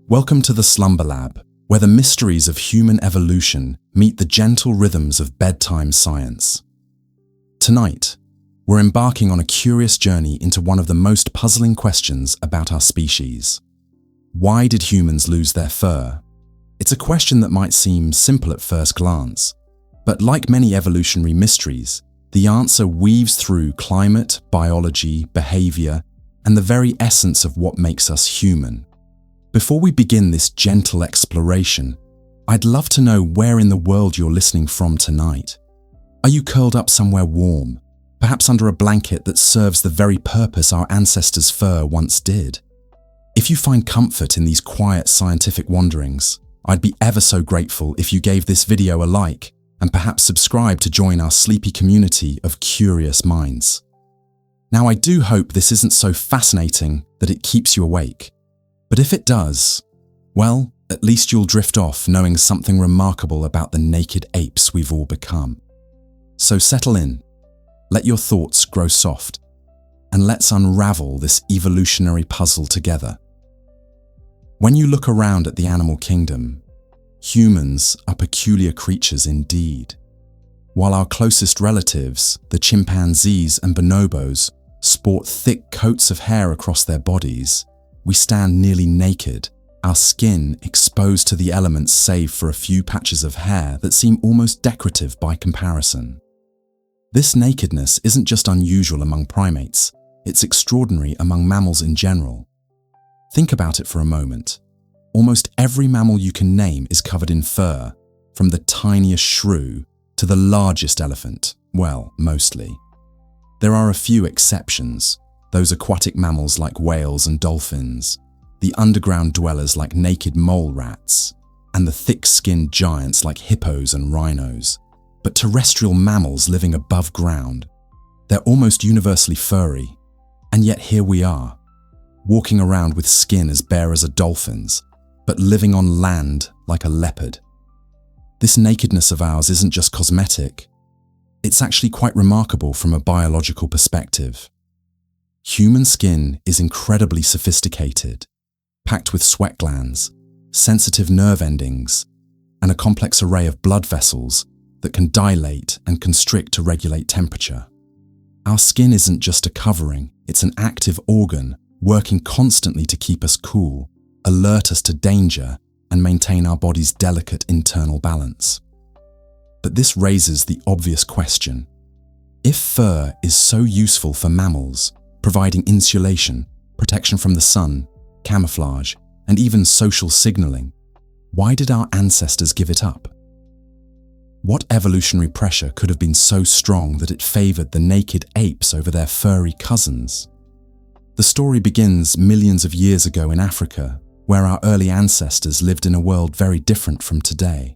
Welcome to the Slumber Lab, where the mysteries of human evolution meet the gentle rhythms of bedtime science. Tonight, we're embarking on a curious journey into one of the most puzzling questions about our species. Why did humans lose their fur? It's a question that might seem simple at first glance, but like many evolutionary mysteries, the answer weaves through climate, biology, behavior, and the very essence of what makes us human. Before we begin this gentle exploration, I'd love to know where in the world you're listening from tonight. Are you curled up somewhere warm, perhaps under a blanket that serves the very purpose our ancestors' fur once did? If you find comfort in these quiet scientific wanderings, I'd be ever so grateful if you gave this video a like and perhaps subscribe to join our sleepy community of curious minds. Now, I do hope this isn't so fascinating that it keeps you awake. But if it does, well, at least you'll drift off knowing something remarkable about the naked apes we've all become. So settle in, let your thoughts grow soft, and let's unravel this evolutionary puzzle together. When you look around at the animal kingdom, humans are peculiar creatures indeed. While our closest relatives, the chimpanzees and bonobos, sport thick coats of hair across their bodies, we stand nearly naked, our skin exposed to the elements save for a few patches of hair that seem almost decorative by comparison. This nakedness isn't just unusual among primates, it's extraordinary among mammals in general. Think about it for a moment. Almost every mammal you can name is covered in fur, from the tiniest shrew to the largest elephant, well, mostly. There are a few exceptions, those aquatic mammals like whales and dolphins, the underground dwellers like naked mole rats, and the thick-skinned giants like hippos and rhinos. But terrestrial mammals living above ground, they're almost universally furry, and yet here we are, walking around with skin as bare as a dolphin's, but living on land like a leopard. This nakedness of ours isn't just cosmetic, it's actually quite remarkable from a biological perspective. Human skin is incredibly sophisticated, packed with sweat glands, sensitive nerve endings, and a complex array of blood vessels that can dilate and constrict to regulate temperature. Our skin isn't just a covering, it's an active organ working constantly to keep us cool, alert us to danger, and maintain our body's delicate internal balance. But this raises the obvious question. If fur is so useful for mammals, providing insulation, protection from the sun, camouflage, and even social signaling, why did our ancestors give it up? What evolutionary pressure could have been so strong that it favored the naked apes over their furry cousins? The story begins millions of years ago in Africa, where our early ancestors lived in a world very different from today.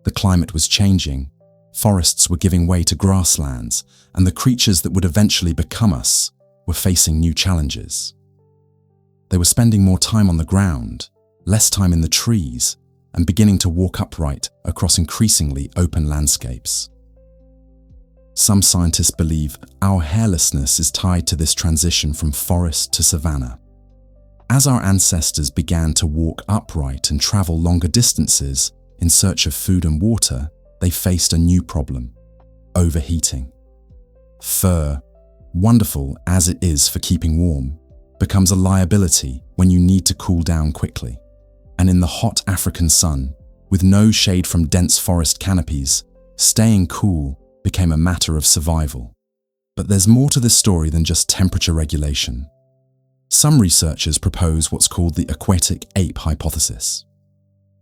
The climate was changing, forests were giving way to grasslands, and the creatures that would eventually become us were facing new challenges. They were spending more time on the ground, less time in the trees, and beginning to walk upright across increasingly open landscapes. Some scientists believe our hairlessness is tied to this transition from forest to savanna. As our ancestors began to walk upright and travel longer distances in search of food and water, they faced a new problem: overheating. Fur, wonderful as it is for keeping warm, becomes a liability when you need to cool down quickly. And in the hot African sun, with no shade from dense forest canopies, staying cool became a matter of survival. But there's more to this story than just temperature regulation. Some researchers propose what's called the aquatic ape hypothesis.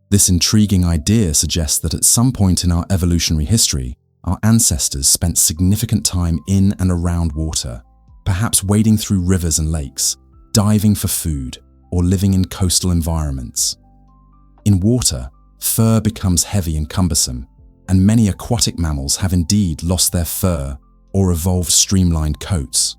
This intriguing idea suggests that at some point in our evolutionary history, our ancestors spent significant time in and around water, perhaps wading through rivers and lakes, diving for food, or living in coastal environments. In water, fur becomes heavy and cumbersome, and many aquatic mammals have indeed lost their fur or evolved streamlined coats.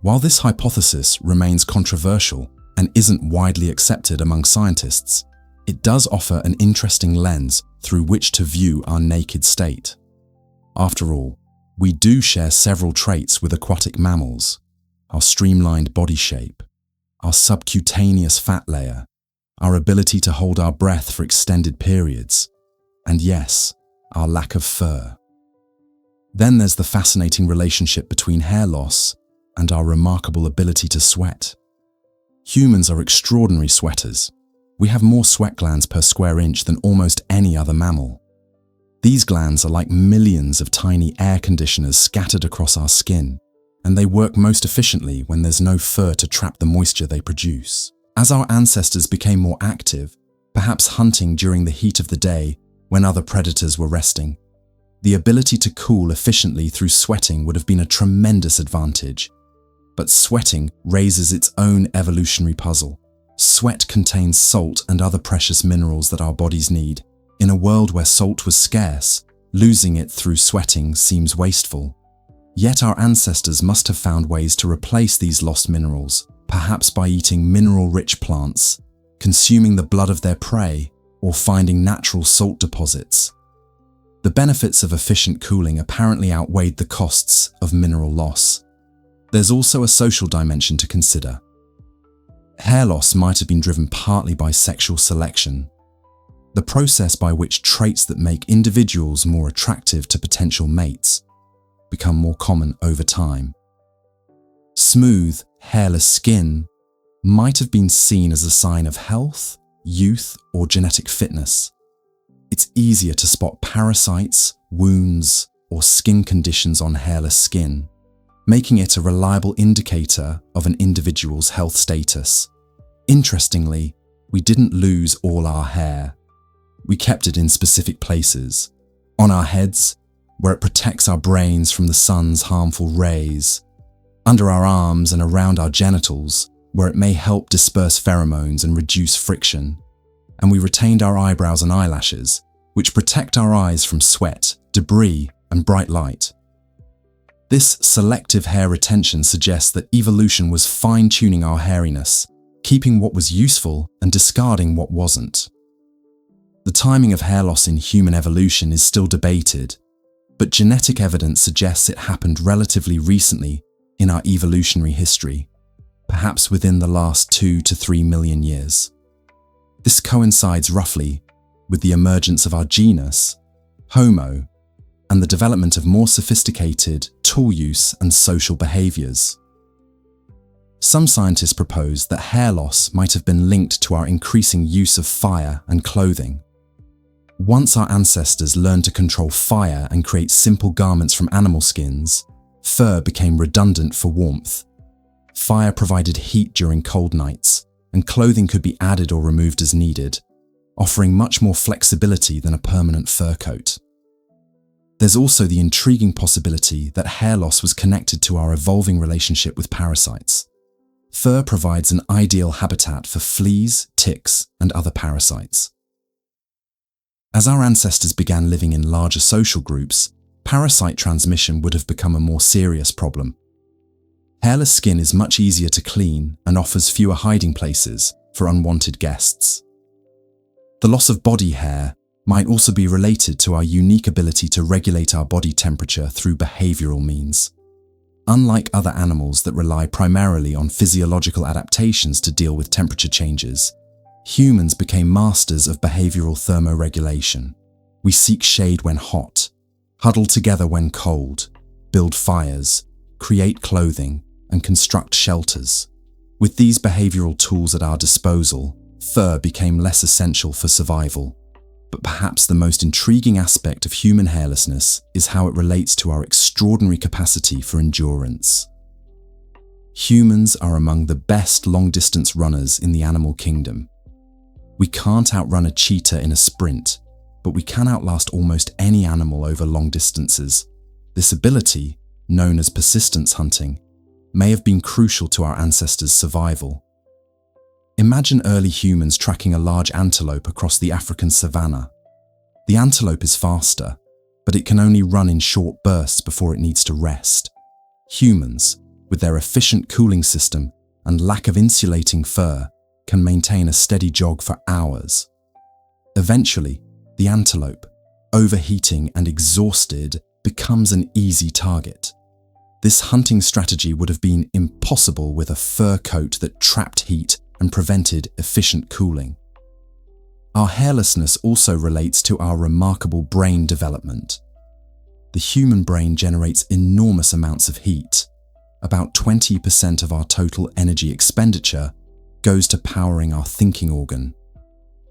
While this hypothesis remains controversial and isn't widely accepted among scientists, it does offer an interesting lens through which to view our naked state. After all, we do share several traits with aquatic mammals: our streamlined body shape, our subcutaneous fat layer, our ability to hold our breath for extended periods, and yes, our lack of fur. Then there's the fascinating relationship between hair loss and our remarkable ability to sweat. Humans are extraordinary sweaters. We have more sweat glands per square inch than almost any other mammal. These glands are like millions of tiny air conditioners scattered across our skin, and they work most efficiently when there's no fur to trap the moisture they produce. As our ancestors became more active, perhaps hunting during the heat of the day when other predators were resting, the ability to cool efficiently through sweating would have been a tremendous advantage. But sweating raises its own evolutionary puzzle. Sweat contains salt and other precious minerals that our bodies need. In a world where salt was scarce, losing it through sweating seems wasteful. Yet our ancestors must have found ways to replace these lost minerals, perhaps by eating mineral-rich plants, consuming the blood of their prey, or finding natural salt deposits. The benefits of efficient cooling apparently outweighed the costs of mineral loss. There's also a social dimension to consider. Hair loss might have been driven partly by sexual selection, the process by which traits that make individuals more attractive to potential mates become more common over time. Smooth, hairless skin might have been seen as a sign of health, youth, or genetic fitness. It's easier to spot parasites, wounds, or skin conditions on hairless skin, making it a reliable indicator of an individual's health status. Interestingly, we didn't lose all our hair. We kept it in specific places. On our heads, where it protects our brains from the sun's harmful rays. Under our arms and around our genitals, where it may help disperse pheromones and reduce friction. And we retained our eyebrows and eyelashes, which protect our eyes from sweat, debris, and bright light. This selective hair retention suggests that evolution was fine-tuning our hairiness, keeping what was useful and discarding what wasn't. The timing of hair loss in human evolution is still debated, but genetic evidence suggests it happened relatively recently in our evolutionary history, perhaps within the last 2 to 3 million years. This coincides roughly with the emergence of our genus, Homo, and the development of more sophisticated tool use and social behaviors. Some scientists propose that hair loss might have been linked to our increasing use of fire and clothing. Once our ancestors learned to control fire and create simple garments from animal skins, fur became redundant for warmth. Fire provided heat during cold nights, and clothing could be added or removed as needed, offering much more flexibility than a permanent fur coat. There's also the intriguing possibility that hair loss was connected to our evolving relationship with parasites. Fur provides an ideal habitat for fleas, ticks, and other parasites. As our ancestors began living in larger social groups, parasite transmission would have become a more serious problem. Hairless skin is much easier to clean and offers fewer hiding places for unwanted guests. The loss of body hair might also be related to our unique ability to regulate our body temperature through behavioral means. Unlike other animals that rely primarily on physiological adaptations to deal with temperature changes, humans became masters of behavioral thermoregulation. We seek shade when hot, huddle together when cold, build fires, create clothing, and construct shelters. With these behavioral tools at our disposal, fur became less essential for survival. But perhaps the most intriguing aspect of human hairlessness is how it relates to our extraordinary capacity for endurance. Humans are among the best long-distance runners in the animal kingdom. We can't outrun a cheetah in a sprint, but we can outlast almost any animal over long distances. This ability, known as persistence hunting, may have been crucial to our ancestors' survival. Imagine early humans tracking a large antelope across the African savanna. The antelope is faster, but it can only run in short bursts before it needs to rest. Humans, with their efficient cooling system and lack of insulating fur, can maintain a steady jog for hours. Eventually, the antelope, overheating and exhausted, becomes an easy target. This hunting strategy would have been impossible with a fur coat that trapped heat and prevented efficient cooling. Our hairlessness also relates to our remarkable brain development. The human brain generates enormous amounts of heat. About 20% of our total energy expenditure goes to powering our thinking organ.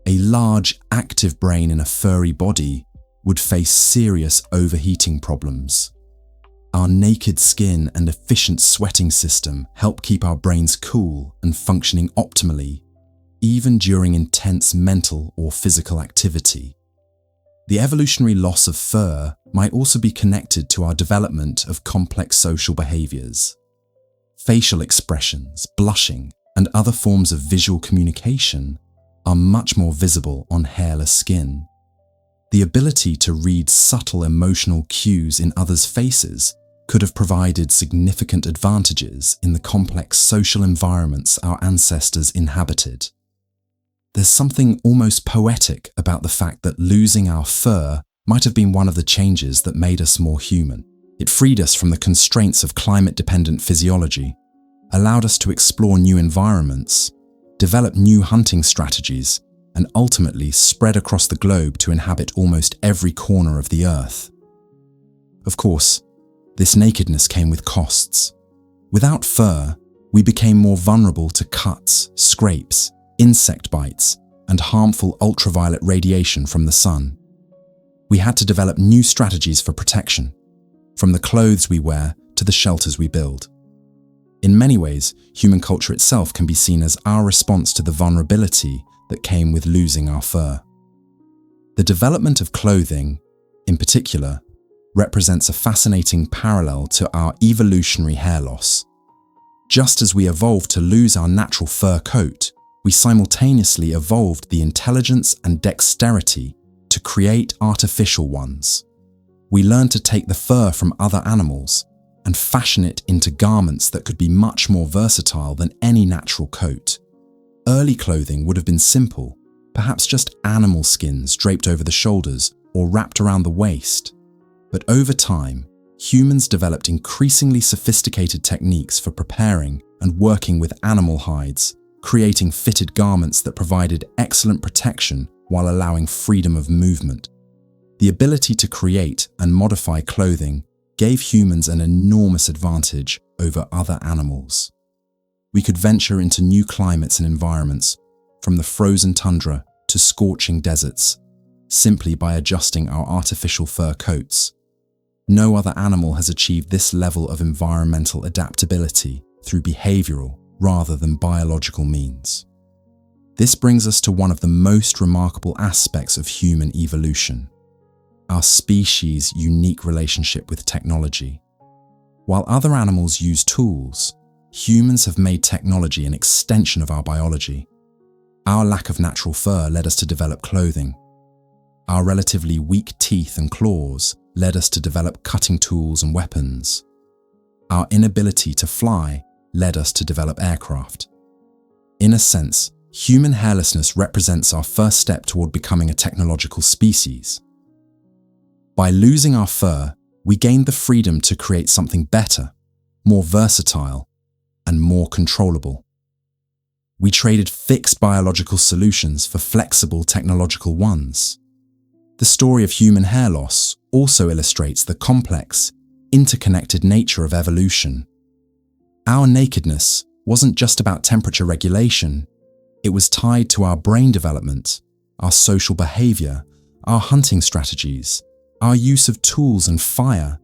A large, active brain in a furry body would face serious overheating problems. Our naked skin and efficient sweating system help keep our brains cool and functioning optimally, even during intense mental or physical activity. The evolutionary loss of fur might also be connected to our development of complex social behaviors. Facial expressions, blushing, and other forms of visual communication are much more visible on hairless skin. The ability to read subtle emotional cues in others' faces could have provided significant advantages in the complex social environments our ancestors inhabited. There's something almost poetic about the fact that losing our fur might have been one of the changes that made us more human. It freed us from the constraints of climate-dependent physiology, allowed us to explore new environments, develop new hunting strategies, and ultimately spread across the globe to inhabit almost every corner of the Earth. Of course, this nakedness came with costs. Without fur, we became more vulnerable to cuts, scrapes, insect bites, and harmful ultraviolet radiation from the sun. We had to develop new strategies for protection, from the clothes we wear to the shelters we build. In many ways, human culture itself can be seen as our response to the vulnerability that came with losing our fur. The development of clothing, in particular, represents a fascinating parallel to our evolutionary hair loss. Just as we evolved to lose our natural fur coat, we simultaneously evolved the intelligence and dexterity to create artificial ones. We learned to take the fur from other animals and fashion it into garments that could be much more versatile than any natural coat. Early clothing would have been simple, perhaps just animal skins draped over the shoulders or wrapped around the waist. But over time, humans developed increasingly sophisticated techniques for preparing and working with animal hides, creating fitted garments that provided excellent protection while allowing freedom of movement. The ability to create and modify clothing gave humans an enormous advantage over other animals. We could venture into new climates and environments, from the frozen tundra to scorching deserts, simply by adjusting our artificial fur coats. No other animal has achieved this level of environmental adaptability through behavioral rather than biological means. This brings us to one of the most remarkable aspects of human evolution: our species' unique relationship with technology. While other animals use tools, humans have made technology an extension of our biology. Our lack of natural fur led us to develop clothing. Our relatively weak teeth and claws led us to develop cutting tools and weapons. Our inability to fly led us to develop aircraft. In a sense, human hairlessness represents our first step toward becoming a technological species. By losing our fur, we gained the freedom to create something better, more versatile, and more controllable. We traded fixed biological solutions for flexible technological ones. The story of human hair loss also illustrates the complex, interconnected nature of evolution. Our nakedness wasn't just about temperature regulation. It was tied to our brain development, our social behavior, our hunting strategies, our use of tools and fire,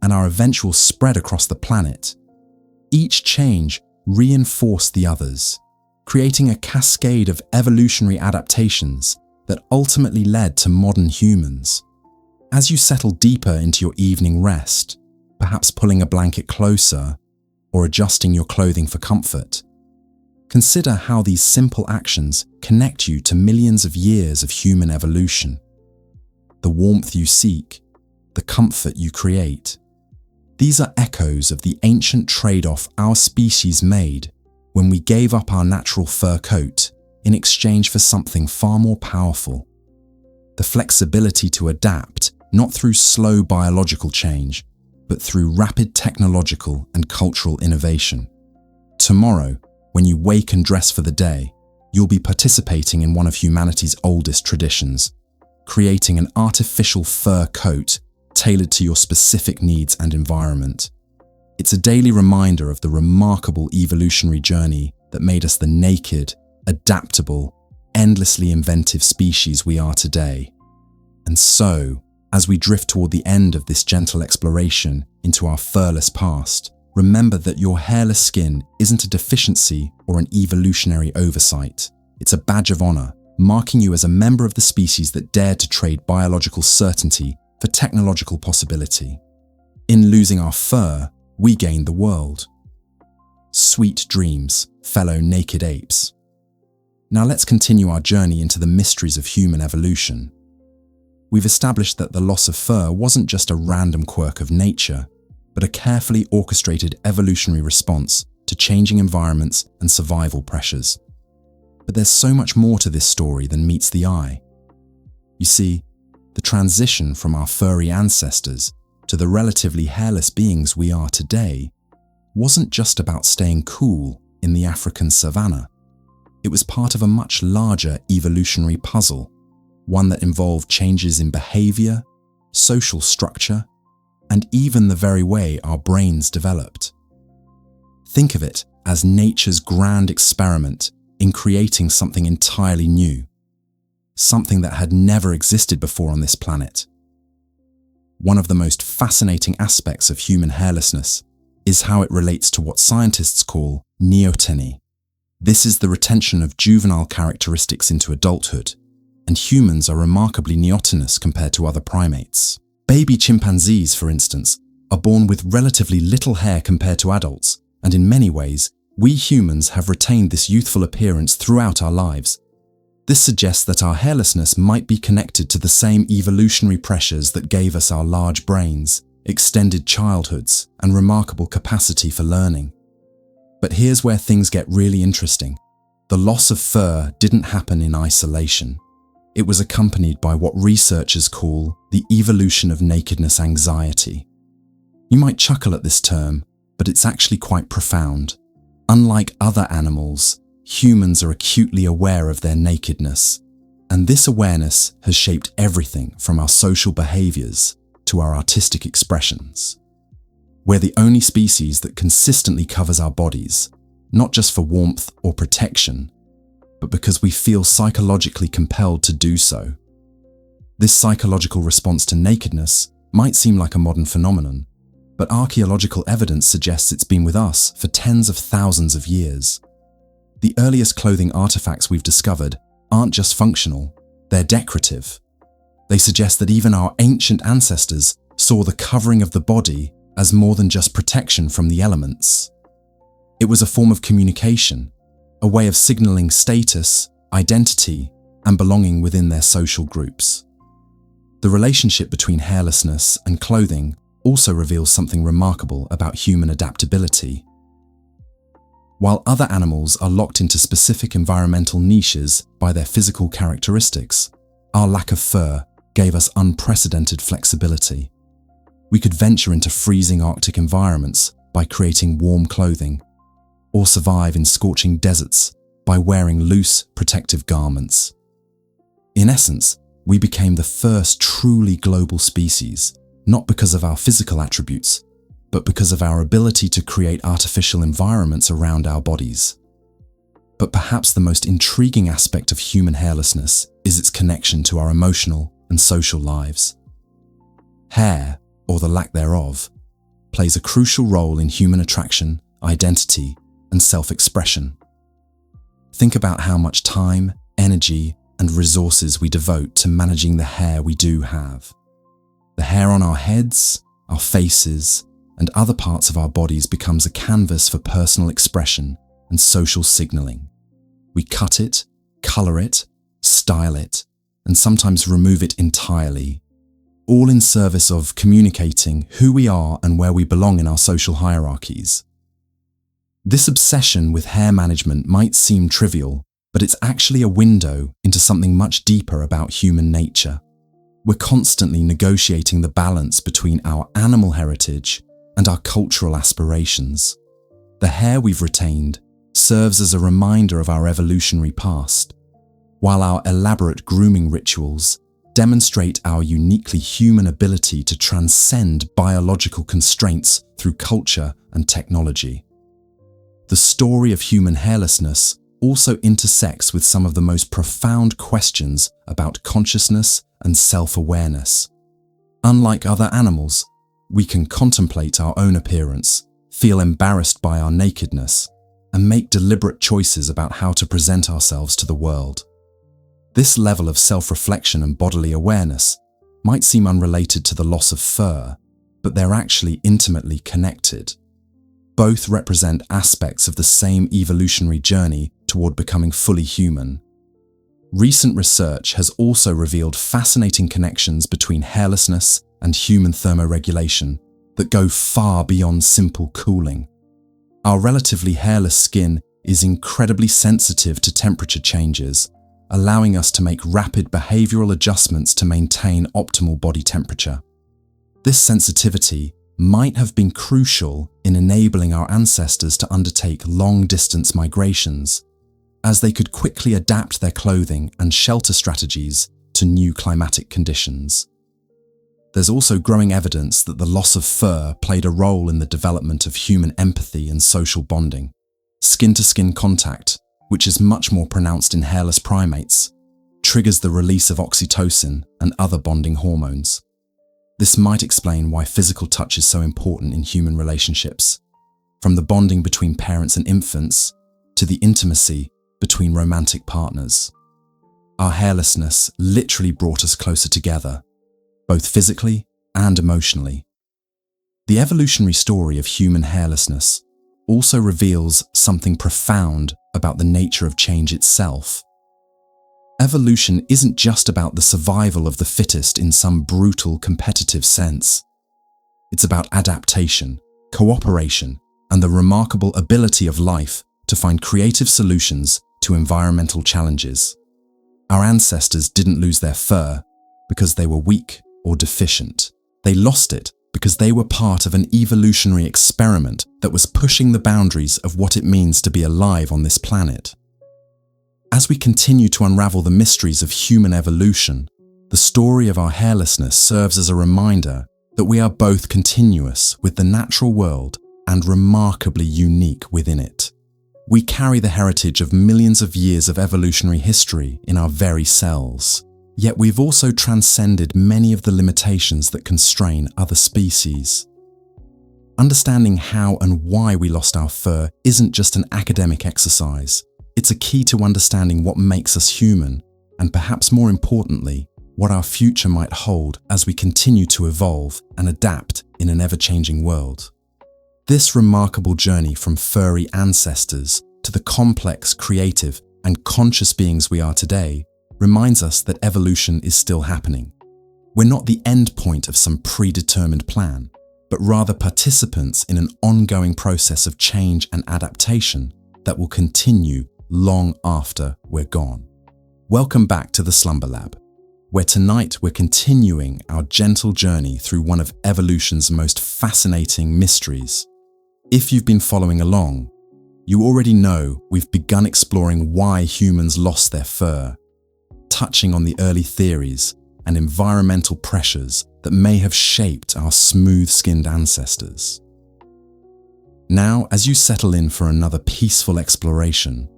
and our eventual spread across the planet. Each change reinforced the others, creating a cascade of evolutionary adaptations that ultimately led to modern humans. As you settle deeper into your evening rest, perhaps pulling a blanket closer or adjusting your clothing for comfort, consider how these simple actions connect you to millions of years of human evolution. The warmth you seek, the comfort you create. These are echoes of the ancient trade-off our species made when we gave up our natural fur coat in exchange for something far more powerful: the flexibility to adapt, not through slow biological change, but through rapid technological and cultural innovation. Tomorrow, when you wake and dress for the day, you'll be participating in one of humanity's oldest traditions, creating an artificial fur coat tailored to your specific needs and environment. It's a daily reminder of the remarkable evolutionary journey that made us the naked, adaptable, endlessly inventive species we are today. And so, as we drift toward the end of this gentle exploration into our furless past, remember that your hairless skin isn't a deficiency or an evolutionary oversight. It's a badge of honor, marking you as a member of the species that dared to trade biological certainty for technological possibility. In losing our fur, we gained the world. Sweet dreams, fellow naked apes. Now let's continue our journey into the mysteries of human evolution. We've established that the loss of fur wasn't just a random quirk of nature, but a carefully orchestrated evolutionary response to changing environments and survival pressures. But there's so much more to this story than meets the eye. You see, the transition from our furry ancestors to the relatively hairless beings we are today wasn't just about staying cool in the African savanna. It was part of a much larger evolutionary puzzle, one that involved changes in behavior, social structure, and even the very way our brains developed. Think of it as nature's grand experiment in creating something entirely new, something that had never existed before on this planet. One of the most fascinating aspects of human hairlessness is how it relates to what scientists call neoteny. This is the retention of juvenile characteristics into adulthood, and humans are remarkably neotenous compared to other primates. Baby chimpanzees, for instance, are born with relatively little hair compared to adults, and in many ways, we humans have retained this youthful appearance throughout our lives. This suggests that our hairlessness might be connected to the same evolutionary pressures that gave us our large brains, extended childhoods, and remarkable capacity for learning. But here's where things get really interesting. The loss of fur didn't happen in isolation. It was accompanied by what researchers call the evolution of nakedness anxiety. You might chuckle at this term, but it's actually quite profound. Unlike other animals, humans are acutely aware of their nakedness, and this awareness has shaped everything from our social behaviors to our artistic expressions. We're the only species that consistently covers our bodies, not just for warmth or protection, but because we feel psychologically compelled to do so. This psychological response to nakedness might seem like a modern phenomenon, but archaeological evidence suggests it's been with us for tens of thousands of years. The earliest clothing artifacts we've discovered aren't just functional, they're decorative. They suggest that even our ancient ancestors saw the covering of the body as more than just protection from the elements. It was a form of communication, a way of signaling status, identity, and belonging within their social groups. The relationship between hairlessness and clothing also reveals something remarkable about human adaptability. While other animals are locked into specific environmental niches by their physical characteristics, our lack of fur gave us unprecedented flexibility. We could venture into freezing Arctic environments by creating warm clothing, or survive in scorching deserts by wearing loose, protective garments. In essence, we became the first truly global species, not because of our physical attributes, but because of our ability to create artificial environments around our bodies. But perhaps the most intriguing aspect of human hairlessness is its connection to our emotional and social lives. Hair, or the lack thereof, plays a crucial role in human attraction, identity, and self-expression. Think about how much time, energy, and resources we devote to managing the hair we do have. The hair on our heads, our faces, and other parts of our bodies becomes a canvas for personal expression and social signaling. We cut it, color it, style it, and sometimes remove it entirely, all in service of communicating who we are and where we belong in our social hierarchies. This obsession with hair management might seem trivial, but it's actually a window into something much deeper about human nature. We're constantly negotiating the balance between our animal heritage and our cultural aspirations. The hair we've retained serves as a reminder of our evolutionary past, while our elaborate grooming rituals demonstrate our uniquely human ability to transcend biological constraints through culture and technology. The story of human hairlessness also intersects with some of the most profound questions about consciousness and self-awareness. Unlike other animals, we can contemplate our own appearance, feel embarrassed by our nakedness, and make deliberate choices about how to present ourselves to the world. This level of self-reflection and bodily awareness might seem unrelated to the loss of fur, but they're actually intimately connected. Both represent aspects of the same evolutionary journey toward becoming fully human. Recent research has also revealed fascinating connections between hairlessness and human thermoregulation that go far beyond simple cooling. Our relatively hairless skin is incredibly sensitive to temperature changes, allowing us to make rapid behavioral adjustments to maintain optimal body temperature. This sensitivity might have been crucial in enabling our ancestors to undertake long-distance migrations, as they could quickly adapt their clothing and shelter strategies to new climatic conditions. There's also growing evidence that the loss of fur played a role in the development of human empathy and social bonding. Skin-to-skin contact, which is much more pronounced in hairless primates, triggers the release of oxytocin and other bonding hormones. This might explain why physical touch is so important in human relationships, from the bonding between parents and infants to the intimacy between romantic partners. Our hairlessness literally brought us closer together, both physically and emotionally. The evolutionary story of human hairlessness also reveals something profound about the nature of change itself. Evolution isn't just about the survival of the fittest in some brutal competitive sense. It's about adaptation, cooperation, and the remarkable ability of life to find creative solutions to environmental challenges. Our ancestors didn't lose their fur because they were weak or deficient. They lost it because they were part of an evolutionary experiment that was pushing the boundaries of what it means to be alive on this planet. As we continue to unravel the mysteries of human evolution, the story of our hairlessness serves as a reminder that we are both continuous with the natural world and remarkably unique within it. We carry the heritage of millions of years of evolutionary history in our very cells. Yet we've also transcended many of the limitations that constrain other species. Understanding how and why we lost our fur isn't just an academic exercise. It's a key to understanding what makes us human, and perhaps more importantly, what our future might hold as we continue to evolve and adapt in an ever-changing world. This remarkable journey from furry ancestors to the complex, creative, and conscious beings we are today reminds us that evolution is still happening. We're not the end point of some predetermined plan, but rather participants in an ongoing process of change and adaptation that will continue long after we're gone. Welcome back to the Slumber Lab, where tonight we're continuing our gentle journey through one of evolution's most fascinating mysteries. If you've been following along, you already know we've begun exploring why humans lost their fur, touching on the early theories and environmental pressures that may have shaped our smooth-skinned ancestors. Now, as you settle in for another peaceful exploration,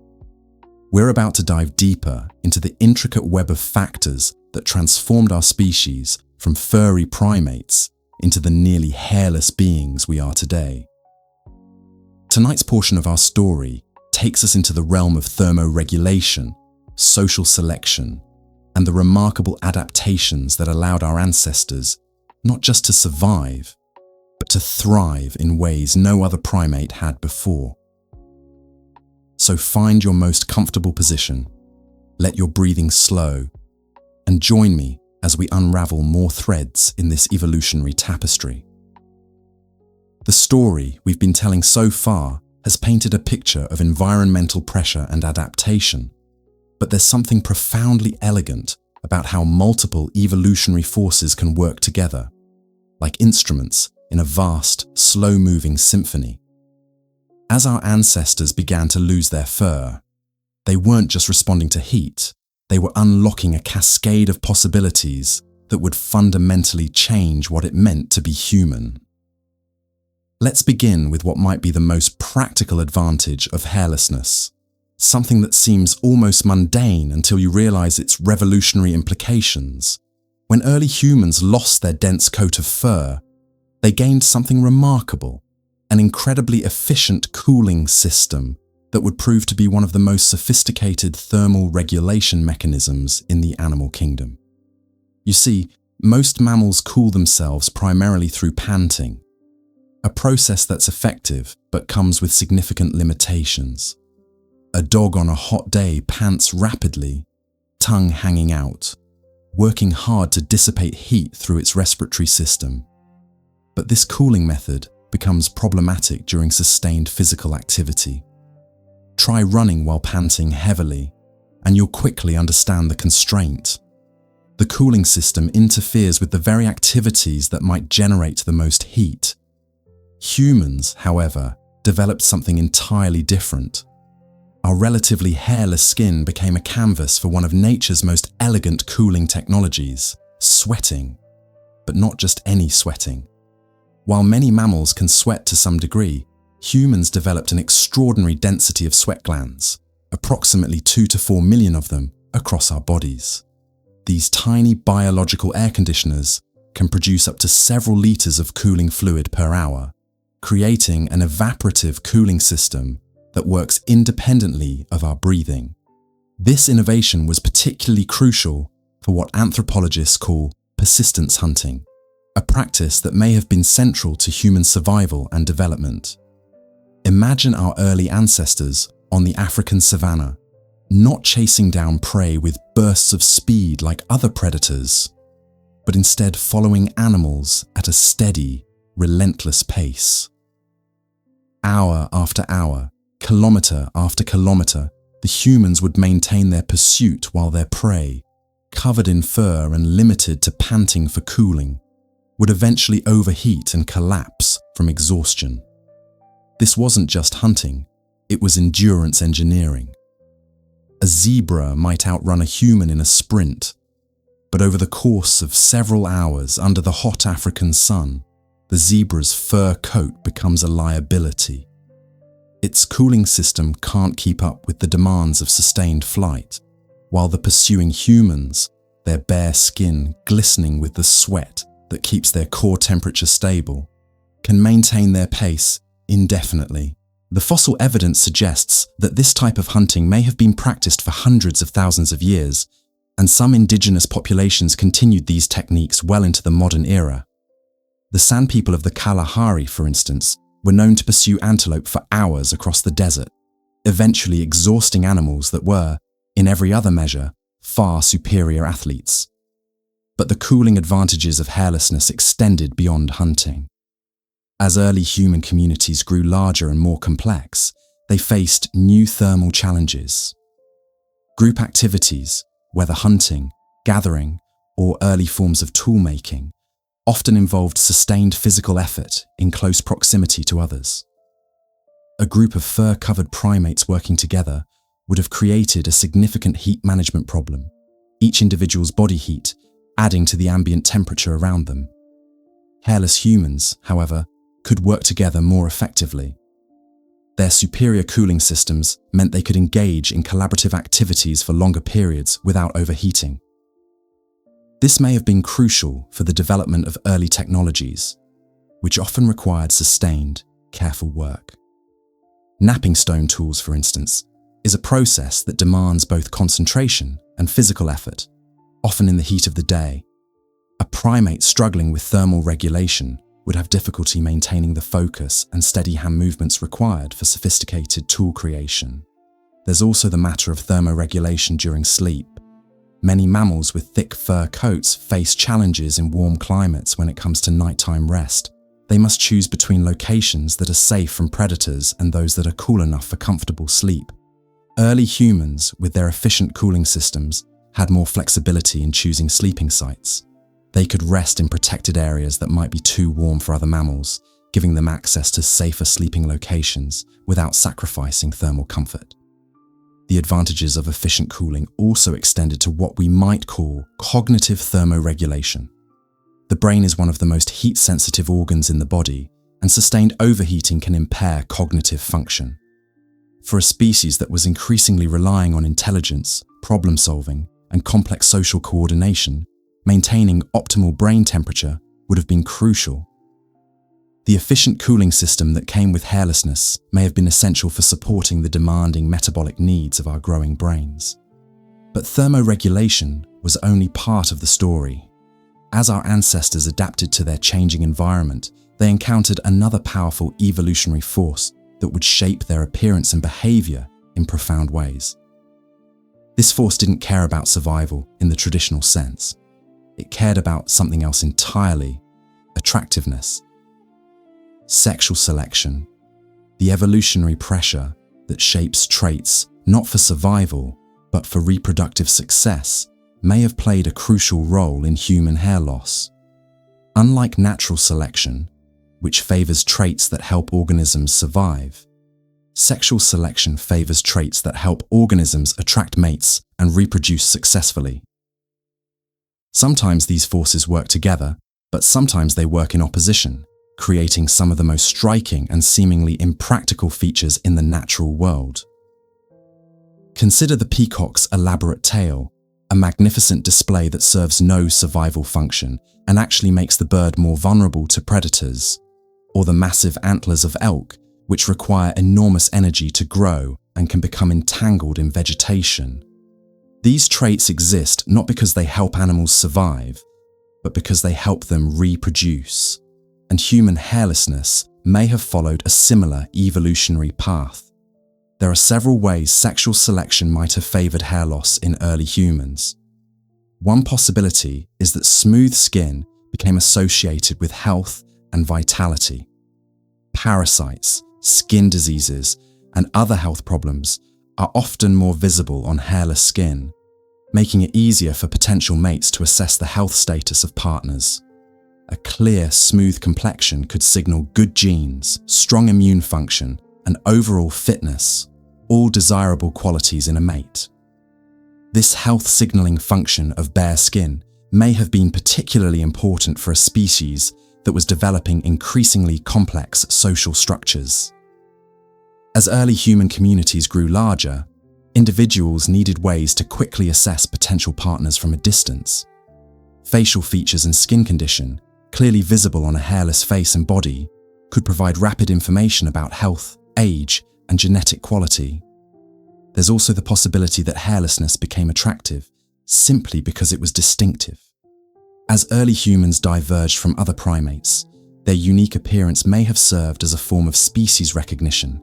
we're about to dive deeper into the intricate web of factors that transformed our species from furry primates into the nearly hairless beings we are today. Tonight's portion of our story takes us into the realm of thermoregulation, social selection, and the remarkable adaptations that allowed our ancestors not just to survive, but to thrive in ways no other primate had before. So find your most comfortable position, let your breathing slow, and join me as we unravel more threads in this evolutionary tapestry. The story we've been telling so far has painted a picture of environmental pressure and adaptation, but there's something profoundly elegant about how multiple evolutionary forces can work together, like instruments in a vast, slow-moving symphony. As our ancestors began to lose their fur, they weren't just responding to heat, they were unlocking a cascade of possibilities that would fundamentally change what it meant to be human. Let's begin with what might be the most practical advantage of hairlessness, something that seems almost mundane until you realize its revolutionary implications. When early humans lost their dense coat of fur, they gained something remarkable, an incredibly efficient cooling system that would prove to be one of the most sophisticated thermal regulation mechanisms in the animal kingdom. You see, most mammals cool themselves primarily through panting, a process that's effective but comes with significant limitations. A dog on a hot day pants rapidly, tongue hanging out, working hard to dissipate heat through its respiratory system. But this cooling method becomes problematic during sustained physical activity. Try running while panting heavily, and you'll quickly understand the constraint. The cooling system interferes with the very activities that might generate the most heat. Humans, however, developed something entirely different. Our relatively hairless skin became a canvas for one of nature's most elegant cooling technologies, sweating. But not just any sweating. While many mammals can sweat to some degree, humans developed an extraordinary density of sweat glands, approximately 2 to 4 million of them, across our bodies. These tiny biological air conditioners can produce up to several liters of cooling fluid per hour, creating an evaporative cooling system that works independently of our breathing. This innovation was particularly crucial for what anthropologists call persistence hunting, a practice that may have been central to human survival and development. Imagine our early ancestors on the African savanna, not chasing down prey with bursts of speed like other predators, but instead following animals at a steady, relentless pace. Hour after hour, kilometer after kilometer, the humans would maintain their pursuit while their prey, covered in fur and limited to panting for cooling, would eventually overheat and collapse from exhaustion. This wasn't just hunting, it was endurance engineering. A zebra might outrun a human in a sprint, but over the course of several hours under the hot African sun, the zebra's fur coat becomes a liability. Its cooling system can't keep up with the demands of sustained flight, while the pursuing humans, their bare skin glistening with the sweat that keeps their core temperature stable, can maintain their pace indefinitely. The fossil evidence suggests that this type of hunting may have been practiced for hundreds of thousands of years, and some indigenous populations continued these techniques well into the modern era. The San people of the Kalahari, for instance, were known to pursue antelope for hours across the desert, eventually exhausting animals that were, in every other measure, far superior athletes. But the cooling advantages of hairlessness extended beyond hunting. As early human communities grew larger and more complex, they faced new thermal challenges. Group activities, whether hunting, gathering, or early forms of tool-making, often involved sustained physical effort in close proximity to others. A group of fur-covered primates working together would have created a significant heat management problem, each individual's body heat adding to the ambient temperature around them. Hairless humans, however, could work together more effectively. Their superior cooling systems meant they could engage in collaborative activities for longer periods without overheating. This may have been crucial for the development of early technologies, which often required sustained, careful work. Napping stone tools, for instance, is a process that demands both concentration and physical effort, often in the heat of the day. A primate struggling with thermal regulation would have difficulty maintaining the focus and steady hand movements required for sophisticated tool creation. There's also the matter of thermoregulation during sleep. Many mammals with thick fur coats face challenges in warm climates when it comes to nighttime rest. They must choose between locations that are safe from predators and those that are cool enough for comfortable sleep. Early humans, with their efficient cooling systems, had more flexibility in choosing sleeping sites. They could rest in protected areas that might be too warm for other mammals, giving them access to safer sleeping locations without sacrificing thermal comfort. The advantages of efficient cooling also extended to what we might call cognitive thermoregulation. The brain is one of the most heat-sensitive organs in the body, and sustained overheating can impair cognitive function. For a species that was increasingly relying on intelligence, problem-solving, and complex social coordination, maintaining optimal brain temperature would have been crucial. The efficient cooling system that came with hairlessness may have been essential for supporting the demanding metabolic needs of our growing brains. But thermoregulation was only part of the story. As our ancestors adapted to their changing environment, they encountered another powerful evolutionary force that would shape their appearance and behavior in profound ways. This force didn't care about survival in the traditional sense. It cared about something else entirely: attractiveness. Sexual selection, the evolutionary pressure that shapes traits not for survival but for reproductive success, may have played a crucial role in human hair loss. Unlike natural selection, which favors traits that help organisms survive, sexual selection favors traits that help organisms attract mates and reproduce successfully. Sometimes these forces work together, but sometimes they work in opposition, creating some of the most striking and seemingly impractical features in the natural world. Consider the peacock's elaborate tail, a magnificent display that serves no survival function and actually makes the bird more vulnerable to predators, or the massive antlers of elk, which require enormous energy to grow and can become entangled in vegetation. These traits exist not because they help animals survive, but because they help them reproduce. And human hairlessness may have followed a similar evolutionary path. There are several ways sexual selection might have favored hair loss in early humans. One possibility is that smooth skin became associated with health and vitality. Parasites, skin diseases, and other health problems are often more visible on hairless skin, making it easier for potential mates to assess the health status of partners. A clear, smooth complexion could signal good genes, strong immune function, and overall fitness, all desirable qualities in a mate. This health signaling function of bare skin may have been particularly important for a species that was developing increasingly complex social structures. As early human communities grew larger, individuals needed ways to quickly assess potential partners from a distance. Facial features and skin condition, clearly visible on a hairless face and body, could provide rapid information about health, age, and genetic quality. There's also the possibility that hairlessness became attractive simply because it was distinctive. As early humans diverged from other primates, their unique appearance may have served as a form of species recognition,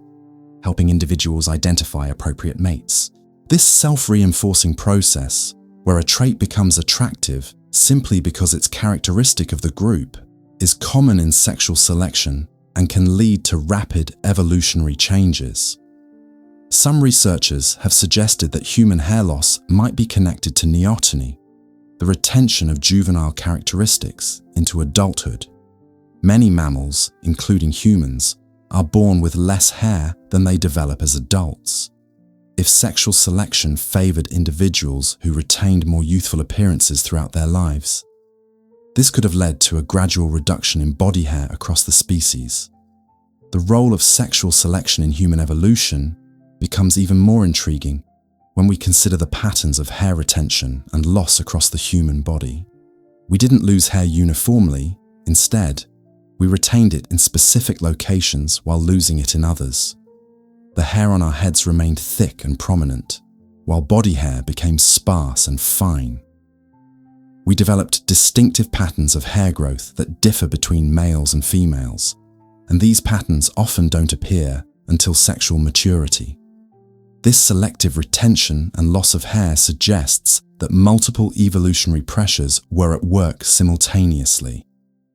helping individuals identify appropriate mates. This self-reinforcing process, where a trait becomes attractive simply because it's characteristic of the group, is common in sexual selection and can lead to rapid evolutionary changes. Some researchers have suggested that human hair loss might be connected to neoteny, the retention of juvenile characteristics into adulthood. Many mammals, including humans, are born with less hair than they develop as adults. If sexual selection favored individuals who retained more youthful appearances throughout their lives, this could have led to a gradual reduction in body hair across the species. The role of sexual selection in human evolution becomes even more intriguing when we consider the patterns of hair retention and loss across the human body. We didn't lose hair uniformly. Instead, we retained it in specific locations while losing it in others. The hair on our heads remained thick and prominent, while body hair became sparse and fine. We developed distinctive patterns of hair growth that differ between males and females, and these patterns often don't appear until sexual maturity. This selective retention and loss of hair suggests that multiple evolutionary pressures were at work simultaneously.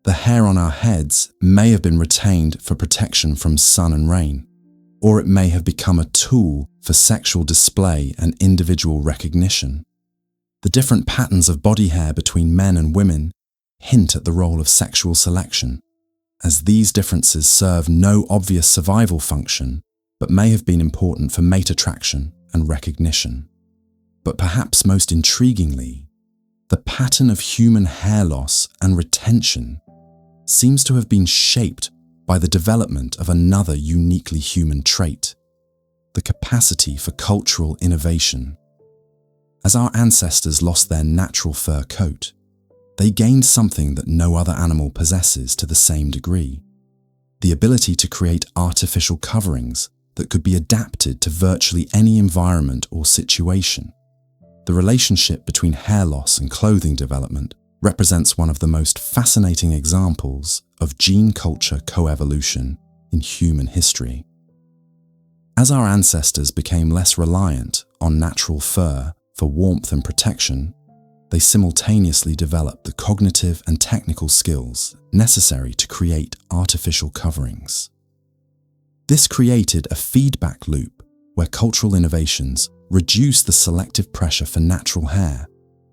The hair on our heads may have been retained for protection from sun and rain, or it may have become a tool for sexual display and individual recognition. The different patterns of body hair between men and women hint at the role of sexual selection. as these differences serve no obvious survival function, but may have been important for mate attraction and recognition. But perhaps most intriguingly, the pattern of human hair loss and retention seems to have been shaped by the development of another uniquely human trait: the capacity for cultural innovation. As our ancestors lost their natural fur coat, they gained something that no other animal possesses to the same degree: the ability to create artificial coverings that could be adapted to virtually any environment or situation. The relationship between hair loss and clothing development represents one of the most fascinating examples of gene-culture coevolution in human history. As our ancestors became less reliant on natural fur for warmth and protection, they simultaneously developed the cognitive and technical skills necessary to create artificial coverings. This created a feedback loop where cultural innovations reduced the selective pressure for natural hair,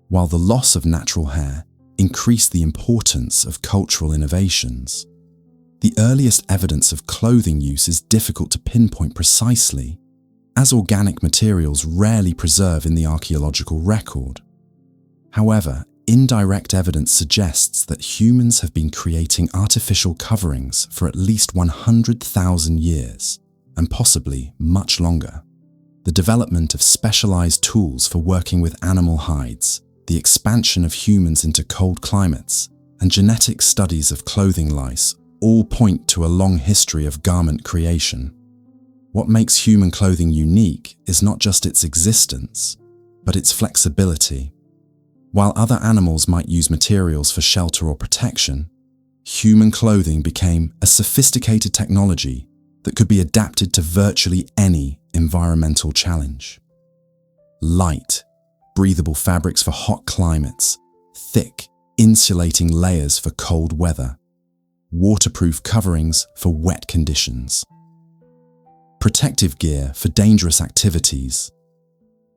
while the loss of natural hair increased the importance of cultural innovations. The earliest evidence of clothing use is difficult to pinpoint precisely, as organic materials rarely preserve in the archaeological record. However, indirect evidence suggests that humans have been creating artificial coverings for at least 100,000 years, and possibly much longer. The development of specialized tools for working with animal hides, the expansion of humans into cold climates, and genetic studies of clothing lice all point to a long history of garment creation. What makes human clothing unique is not just its existence, but its flexibility. While other animals might use materials for shelter or protection, human clothing became a sophisticated technology that could be adapted to virtually any environmental challenge. Light, breathable fabrics for hot climates, thick, insulating layers for cold weather, waterproof coverings for wet conditions, protective gear for dangerous activities.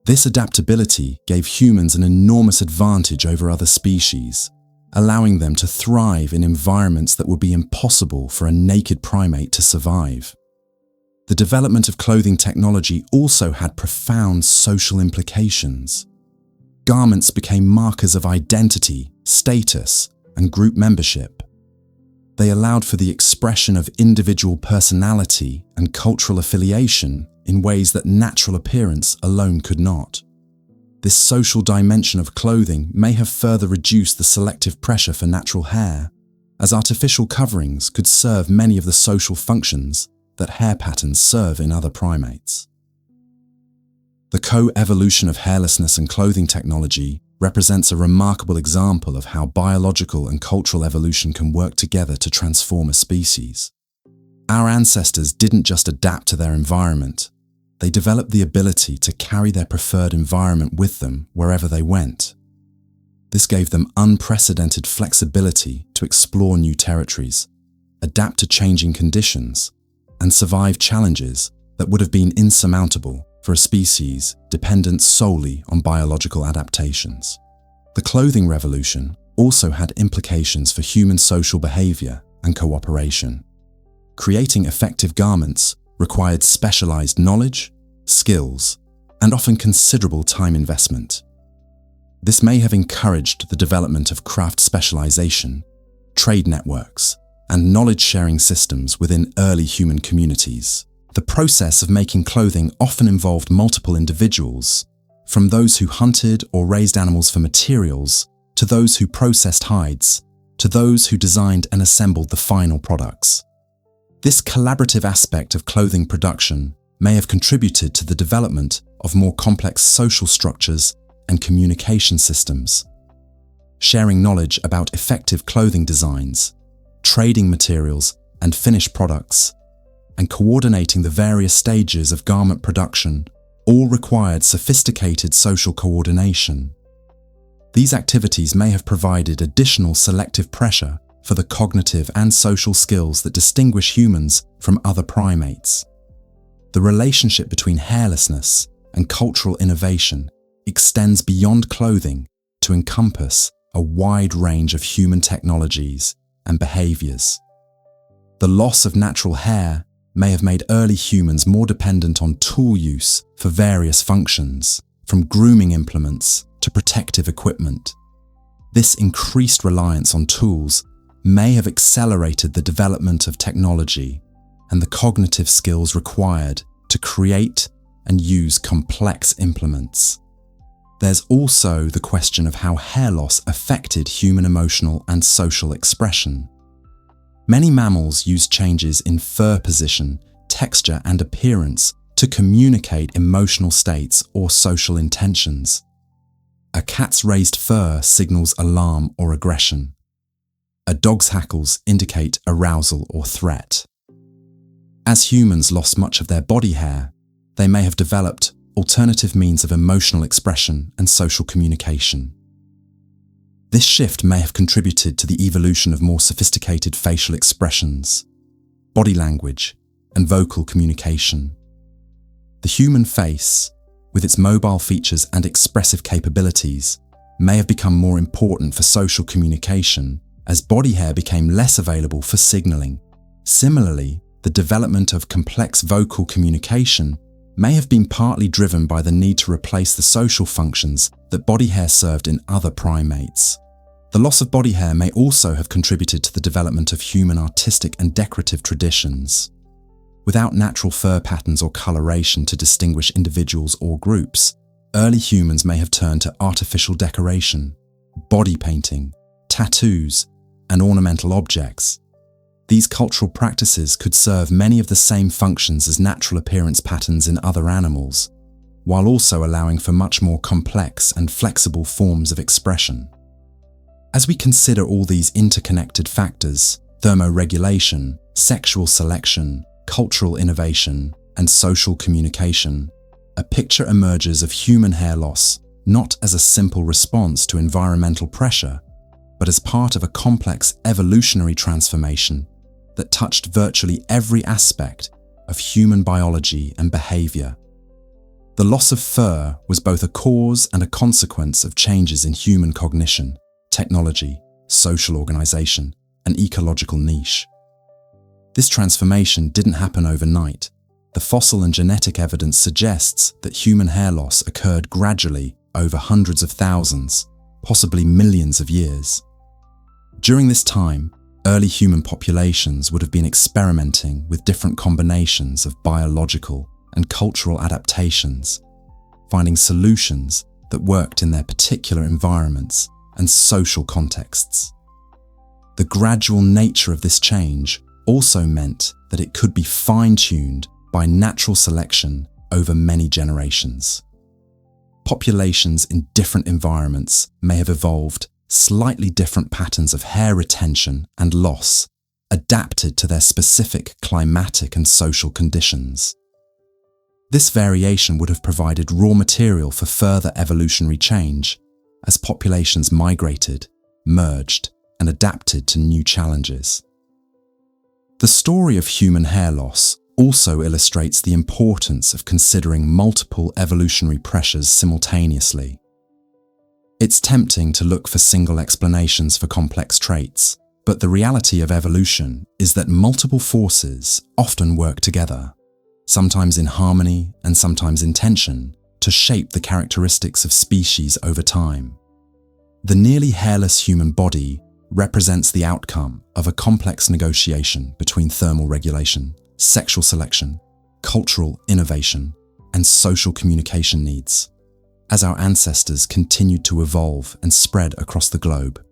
This adaptability gave humans an enormous advantage over other species, allowing them to thrive in environments that would be impossible for a naked primate to survive. The development of clothing technology also had profound social implications. Garments became markers of identity, status, and group membership. They allowed for the expression of individual personality and cultural affiliation in ways that natural appearance alone could not. This social dimension of clothing may have further reduced the selective pressure for natural hair, as artificial coverings could serve many of the social functions that hair patterns serve in other primates. The co-evolution of hairlessness and clothing technology represents a remarkable example of how biological and cultural evolution can work together to transform a species. Our ancestors didn't just adapt to their environment, they developed the ability to carry their preferred environment with them wherever they went. This gave them unprecedented flexibility to explore new territories, adapt to changing conditions, and survive challenges that would have been insurmountable for a species dependent solely on biological adaptations. The clothing revolution also had implications for human social behavior and cooperation. Creating effective garments required specialized knowledge, skills, and often considerable time investment. This may have encouraged the development of craft specialization, trade networks, and knowledge-sharing systems within early human communities. The process of making clothing often involved multiple individuals, from those who hunted or raised animals for materials, to those who processed hides, to those who designed and assembled the final products. This collaborative aspect of clothing production may have contributed to the development of more complex social structures and communication systems. Sharing knowledge about effective clothing designs, trading materials and finished products, and coordinating the various stages of garment production all required sophisticated social coordination. These activities may have provided additional selective pressure for the cognitive and social skills that distinguish humans from other primates. The relationship between hairlessness and cultural innovation extends beyond clothing to encompass a wide range of human technologies and behaviors. The loss of natural hair may have made early humans more dependent on tool use for various functions, from grooming implements to protective equipment. This increased reliance on tools may have accelerated the development of technology and the cognitive skills required to create and use complex implements. There's also the question of how hair loss affected human emotional and social expression. Many mammals use changes in fur position, texture, and appearance to communicate emotional states or social intentions. A cat's raised fur signals alarm or aggression. A dog's hackles indicate arousal or threat. As humans lost much of their body hair, they may have developed alternative means of emotional expression and social communication. This shift may have contributed to the evolution of more sophisticated facial expressions, body language, and vocal communication. The human face, with its mobile features and expressive capabilities, may have become more important for social communication as body hair became less available for signaling. Similarly, the development of complex vocal communication may have been partly driven by the need to replace the social functions that body hair served in other primates. The loss of body hair may also have contributed to the development of human artistic and decorative traditions. Without natural fur patterns or coloration to distinguish individuals or groups, early humans may have turned to artificial decoration, body painting, tattoos, and ornamental objects. These cultural practices could serve many of the same functions as natural appearance patterns in other animals, while also allowing for much more complex and flexible forms of expression. As we consider all these interconnected factors, thermoregulation, sexual selection, cultural innovation, and social communication, a picture emerges of human hair loss not as a simple response to environmental pressure, but as part of a complex evolutionary transformation that touched virtually every aspect of human biology and behavior. The loss of fur was both a cause and a consequence of changes in human cognition, technology, social organization, and ecological niche. This transformation didn't happen overnight. The fossil and genetic evidence suggests that human hair loss occurred gradually over hundreds of thousands, possibly millions of years. During this time, early human populations would have been experimenting with different combinations of biological and cultural adaptations, finding solutions that worked in their particular environments and social contexts. The gradual nature of this change also meant that it could be fine-tuned by natural selection over many generations. Populations in different environments may have evolved slightly different patterns of hair retention and loss, adapted to their specific climatic and social conditions. This variation would have provided raw material for further evolutionary change as populations migrated, merged, and adapted to new challenges. The story of human hair loss also illustrates the importance of considering multiple evolutionary pressures simultaneously. It's tempting to look for single explanations for complex traits, but the reality of evolution is that multiple forces often work together, sometimes in harmony and sometimes in tension, to shape the characteristics of species over time. The nearly hairless human body represents the outcome of a complex negotiation between thermal regulation, sexual selection, cultural innovation, and social communication needs. As our ancestors continued to evolve and spread across the globe,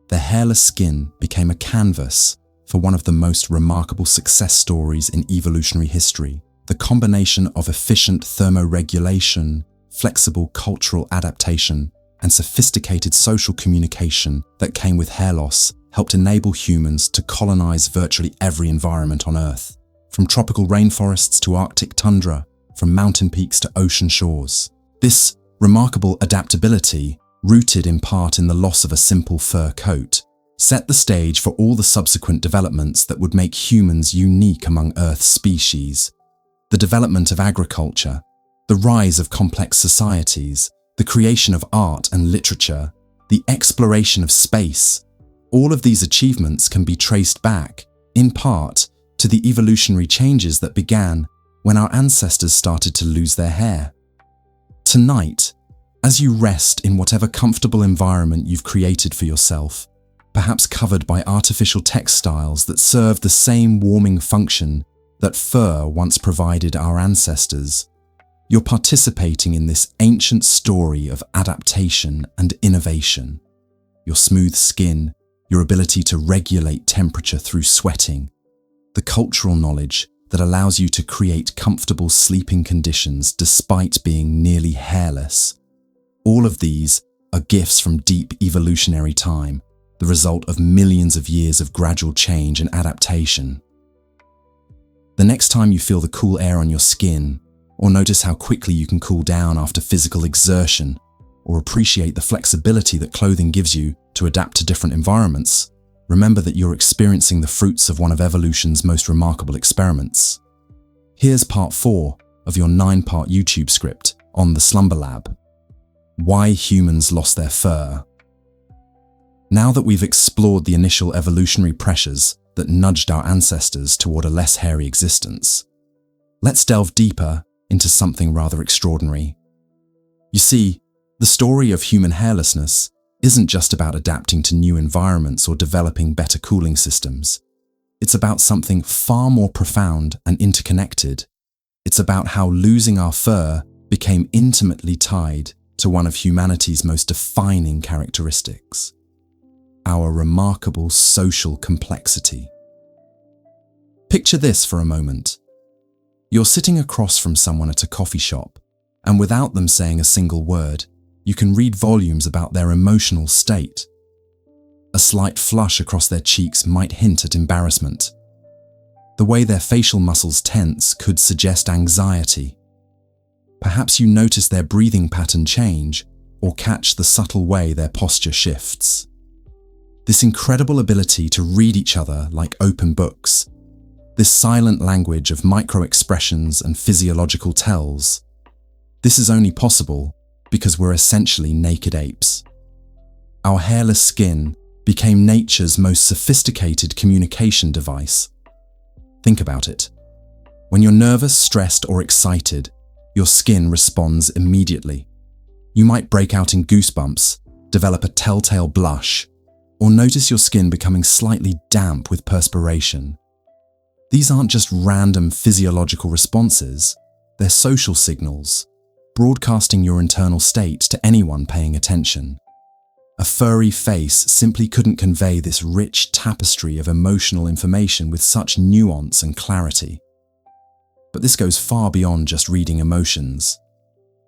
their hairless skin became a canvas for one of the most remarkable success stories in evolutionary history. The combination of efficient thermoregulation, flexible cultural adaptation, and sophisticated social communication that came with hair loss helped enable humans to colonize virtually every environment on Earth, from tropical rainforests to Arctic tundra, from mountain peaks to ocean shores. This remarkable adaptability, rooted in part in the loss of a simple fur coat, set the stage for all the subsequent developments that would make humans unique among Earth's species. The development of agriculture, the rise of complex societies, the creation of art and literature, the exploration of space, all of these achievements can be traced back, in part, to the evolutionary changes that began when our ancestors started to lose their hair. Tonight, as you rest in whatever comfortable environment you've created for yourself, perhaps covered by artificial textiles that serve the same warming function that fur once provided our ancestors, you're participating in this ancient story of adaptation and innovation. Your smooth skin, your ability to regulate temperature through sweating, the cultural knowledge that allows you to create comfortable sleeping conditions despite being nearly hairless. All of these are gifts from deep evolutionary time, the result of millions of years of gradual change and adaptation. The next time you feel the cool air on your skin, or notice how quickly you can cool down after physical exertion, or appreciate the flexibility that clothing gives you to adapt to different environments, remember that you're experiencing the fruits of one of evolution's most remarkable experiments. Here's part 4 of your 9-part YouTube script on the Slumber Lab: Why Humans Lost Their Fur. Now that we've explored the initial evolutionary pressures that nudged our ancestors toward a less hairy existence, let's delve deeper into something rather extraordinary. You see, the story of human hairlessness isn't just about adapting to new environments or developing better cooling systems. It's about something far more profound and interconnected. It's about how losing our fur became intimately tied to one of humanity's most defining characteristics: our remarkable social complexity. Picture this for a moment. You're sitting across from someone at a coffee shop, and without them saying a single word, you can read volumes about their emotional state. A slight flush across their cheeks might hint at embarrassment. The way their facial muscles tense could suggest anxiety. Perhaps you notice their breathing pattern change or catch the subtle way their posture shifts. This incredible ability to read each other like open books, this silent language of micro-expressions and physiological tells, this is only possible because we're essentially naked apes. Our hairless skin became nature's most sophisticated communication device. Think about it. When you're nervous, stressed, or excited, your skin responds immediately. You might break out in goosebumps, develop a telltale blush, or notice your skin becoming slightly damp with perspiration. These aren't just random physiological responses, they're social signals, broadcasting your internal state to anyone paying attention. A furry face simply couldn't convey this rich tapestry of emotional information with such nuance and clarity. But this goes far beyond just reading emotions.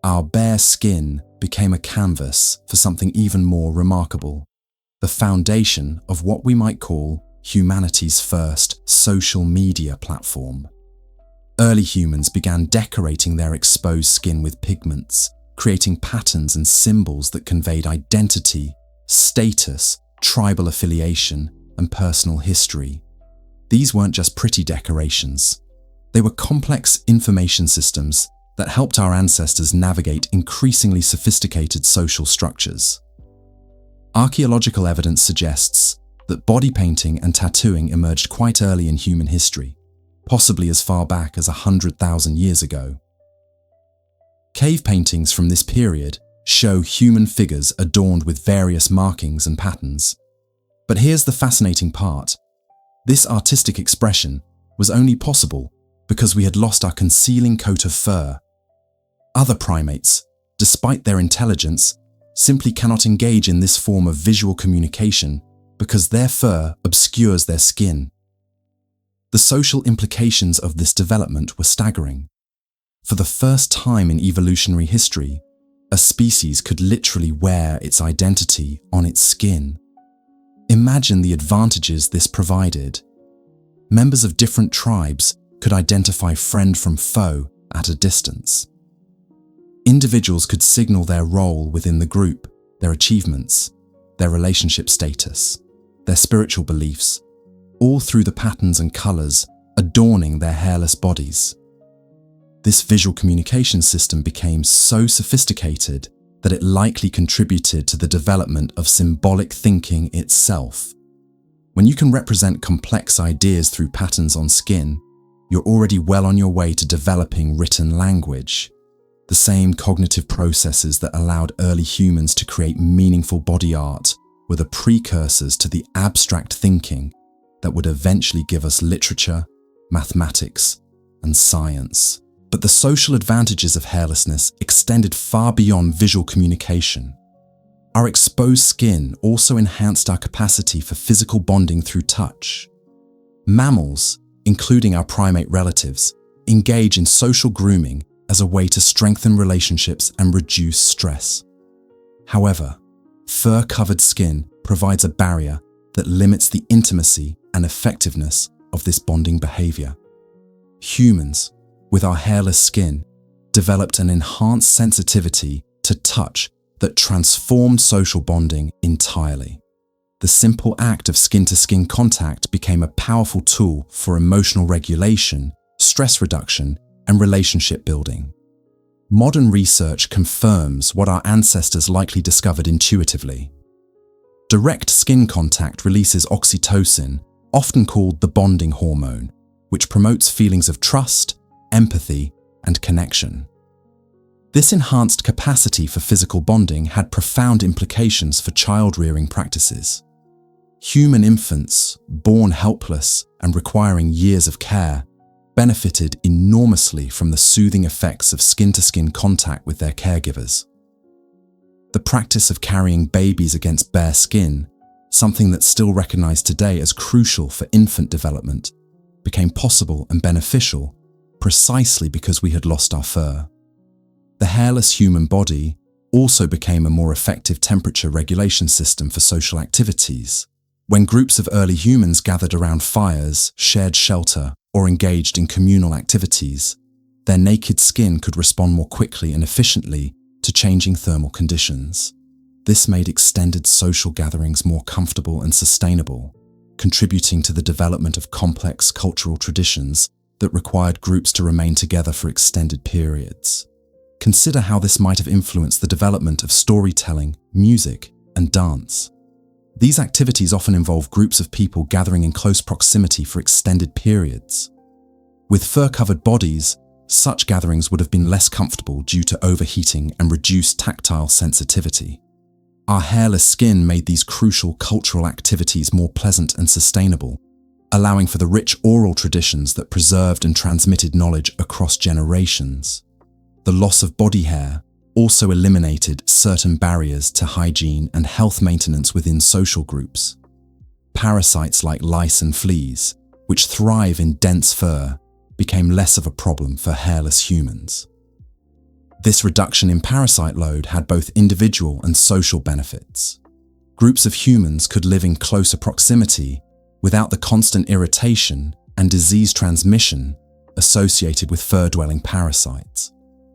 Our bare skin became a canvas for something even more remarkable: the foundation of what we might call humanity's first social media platform. Early humans began decorating their exposed skin with pigments, creating patterns and symbols that conveyed identity, status, tribal affiliation, and personal history. These weren't just pretty decorations. They were complex information systems that helped our ancestors navigate increasingly sophisticated social structures. Archaeological evidence suggests that body painting and tattooing emerged quite early in human history, possibly as far back as 100,000 years ago. Cave paintings from this period show human figures adorned with various markings and patterns. But here's the fascinating part. This artistic expression was only possible because we had lost our concealing coat of fur. Other primates, despite their intelligence, simply cannot engage in this form of visual communication because their fur obscures their skin. The social implications of this development were staggering. For the first time in evolutionary history, a species could literally wear its identity on its skin. Imagine the advantages this provided. Members of different tribes could identify friend from foe at a distance. Individuals could signal their role within the group, their achievements, their relationship status, their spiritual beliefs, all through the patterns and colors adorning their hairless bodies. This visual communication system became so sophisticated that it likely contributed to the development of symbolic thinking itself. When you can represent complex ideas through patterns on skin, you're already well on your way to developing written language. The same cognitive processes that allowed early humans to create meaningful body art were the precursors to the abstract thinking that would eventually give us literature, mathematics, and science. But the social advantages of hairlessness extended far beyond visual communication. Our exposed skin also enhanced our capacity for physical bonding through touch. Mammals, including our primate relatives, engage in social grooming as a way to strengthen relationships and reduce stress. However, fur-covered skin provides a barrier that limits the intimacy and effectiveness of this bonding behavior. Humans, with our hairless skin, developed an enhanced sensitivity to touch that transformed social bonding entirely. The simple act of skin-to-skin contact became a powerful tool for emotional regulation, stress reduction, and relationship building. Modern research confirms what our ancestors likely discovered intuitively. Direct skin contact releases oxytocin, often called the bonding hormone, which promotes feelings of trust, empathy, and connection. This enhanced capacity for physical bonding had profound implications for child-rearing practices. Human infants, born helpless and requiring years of care, benefited enormously from the soothing effects of skin-to-skin contact with their caregivers. The practice of carrying babies against bare skin, something that's still recognized today as crucial for infant development, became possible and beneficial precisely because we had lost our fur. The hairless human body also became a more effective temperature regulation system for social activities. When groups of early humans gathered around fires, shared shelter, or engaged in communal activities, their naked skin could respond more quickly and efficiently to changing thermal conditions. This made extended social gatherings more comfortable and sustainable, contributing to the development of complex cultural traditions that required groups to remain together for extended periods. Consider how this might have influenced the development of storytelling, music, and dance. These activities often involve groups of people gathering in close proximity for extended periods. With fur-covered bodies, such gatherings would have been less comfortable due to overheating and reduced tactile sensitivity. Our hairless skin made these crucial cultural activities more pleasant and sustainable, allowing for the rich oral traditions that preserved and transmitted knowledge across generations. The loss of body hair also eliminated certain barriers to hygiene and health maintenance within social groups. Parasites like lice and fleas, which thrive in dense fur, became less of a problem for hairless humans. This reduction in parasite load had both individual and social benefits. Groups of humans could live in closer proximity without the constant irritation and disease transmission associated with fur-dwelling parasites.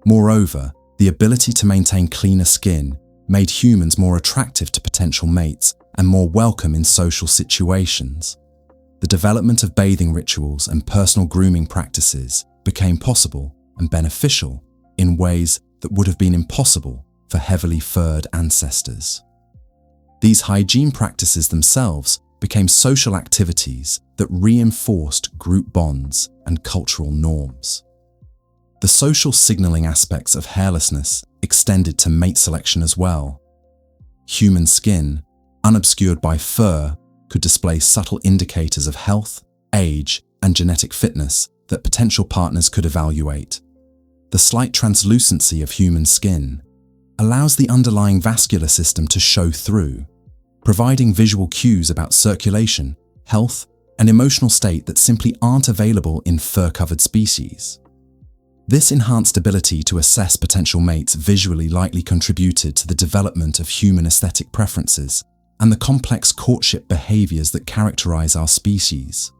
Moreover, the ability to maintain cleaner skin made humans more attractive to potential mates and more welcome in social situations. The development of bathing rituals and personal grooming practices became possible and beneficial in ways that would have been impossible for heavily furred ancestors. These hygiene practices themselves became social activities that reinforced group bonds and cultural norms. The social signaling aspects of hairlessness extended to mate selection as well. Human skin, unobscured by fur, could display subtle indicators of health, age, and genetic fitness that potential partners could evaluate. The slight translucency of human skin allows the underlying vascular system to show through, providing visual cues about circulation, health, and emotional state that simply aren't available in fur-covered species. This enhanced ability to assess potential mates visually likely contributed to the development of human aesthetic preferences and the complex courtship behaviors that characterize our species.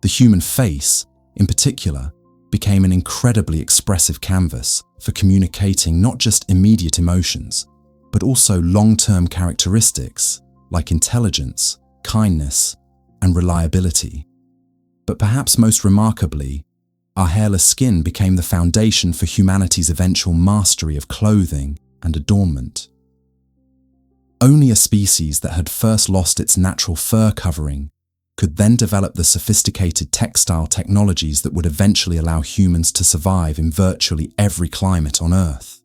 The human face, in particular, became an incredibly expressive canvas for communicating not just immediate emotions, but also long-term characteristics like intelligence, kindness, and reliability. But perhaps most remarkably, our hairless skin became the foundation for humanity's eventual mastery of clothing and adornment. Only a species that had first lost its natural fur covering could then develop the sophisticated textile technologies that would eventually allow humans to survive in virtually every climate on Earth.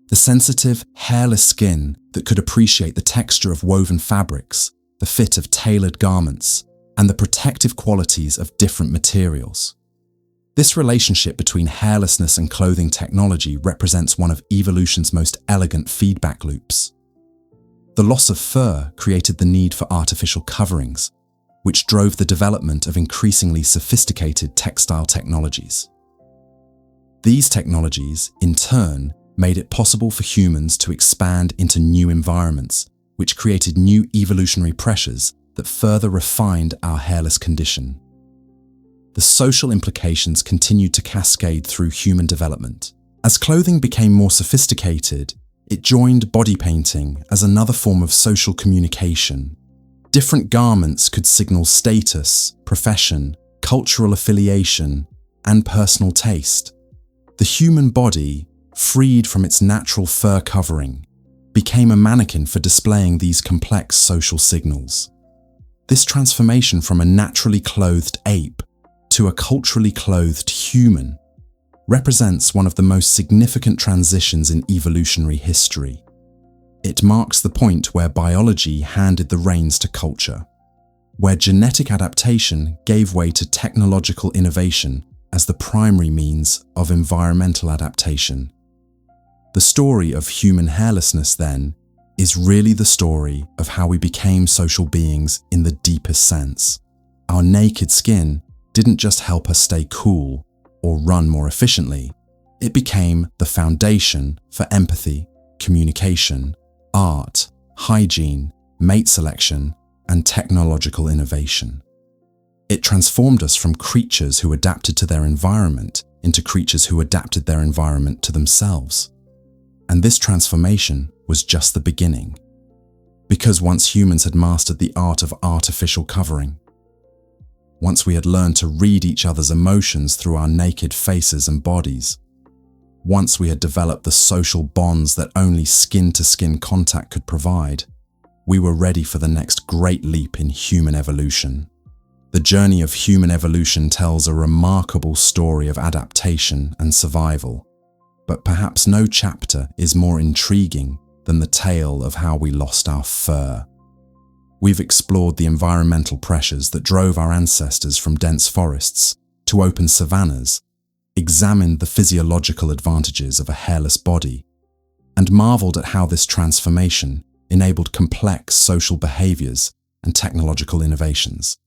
The sensitive, hairless skin that could appreciate the texture of woven fabrics, the fit of tailored garments, and the protective qualities of different materials. This relationship between hairlessness and clothing technology represents one of evolution's most elegant feedback loops. The loss of fur created the need for artificial coverings, which drove the development of increasingly sophisticated textile technologies. These technologies, in turn, made it possible for humans to expand into new environments, which created new evolutionary pressures that further refined our hairless condition. The social implications continued to cascade through human development. As clothing became more sophisticated, it joined body painting as another form of social communication. Different garments could signal status, profession, cultural affiliation, and personal taste. The human body, freed from its natural fur covering, became a mannequin for displaying these complex social signals. This transformation from a naturally clothed ape to a culturally clothed human represents one of the most significant transitions in evolutionary history. It marks the point where biology handed the reins to culture, where genetic adaptation gave way to technological innovation as the primary means of environmental adaptation. The story of human hairlessness, then, is really the story of how we became social beings in the deepest sense. Our naked skin didn't just help us stay cool or run more efficiently. It became the foundation for empathy, communication, art, hygiene, mate selection, and technological innovation. It transformed us from creatures who adapted to their environment into creatures who adapted their environment to themselves. And this transformation was just the beginning. Because once humans had mastered the art of artificial covering, once we had learned to read each other's emotions through our naked faces and bodies, once we had developed the social bonds that only skin-to-skin contact could provide, we were ready for the next great leap in human evolution. The journey of human evolution tells a remarkable story of adaptation and survival, but perhaps no chapter is more intriguing than the tale of how we lost our fur. We've explored the environmental pressures that drove our ancestors from dense forests to open savannas, examined the physiological advantages of a hairless body, and marveled at how this transformation enabled complex social behaviors and technological innovations.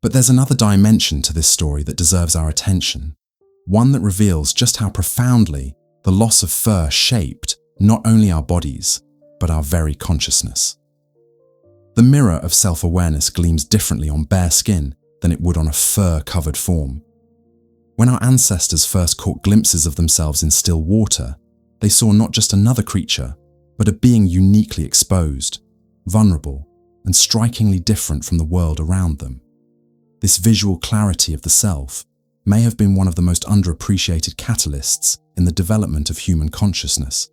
But there's another dimension to this story that deserves our attention, one that reveals just how profoundly the loss of fur shaped not only our bodies, but our very consciousness. The mirror of self-awareness gleams differently on bare skin than it would on a fur-covered form. When our ancestors first caught glimpses of themselves in still water, they saw not just another creature, but a being uniquely exposed, vulnerable, and strikingly different from the world around them. This visual clarity of the self may have been one of the most underappreciated catalysts in the development of human consciousness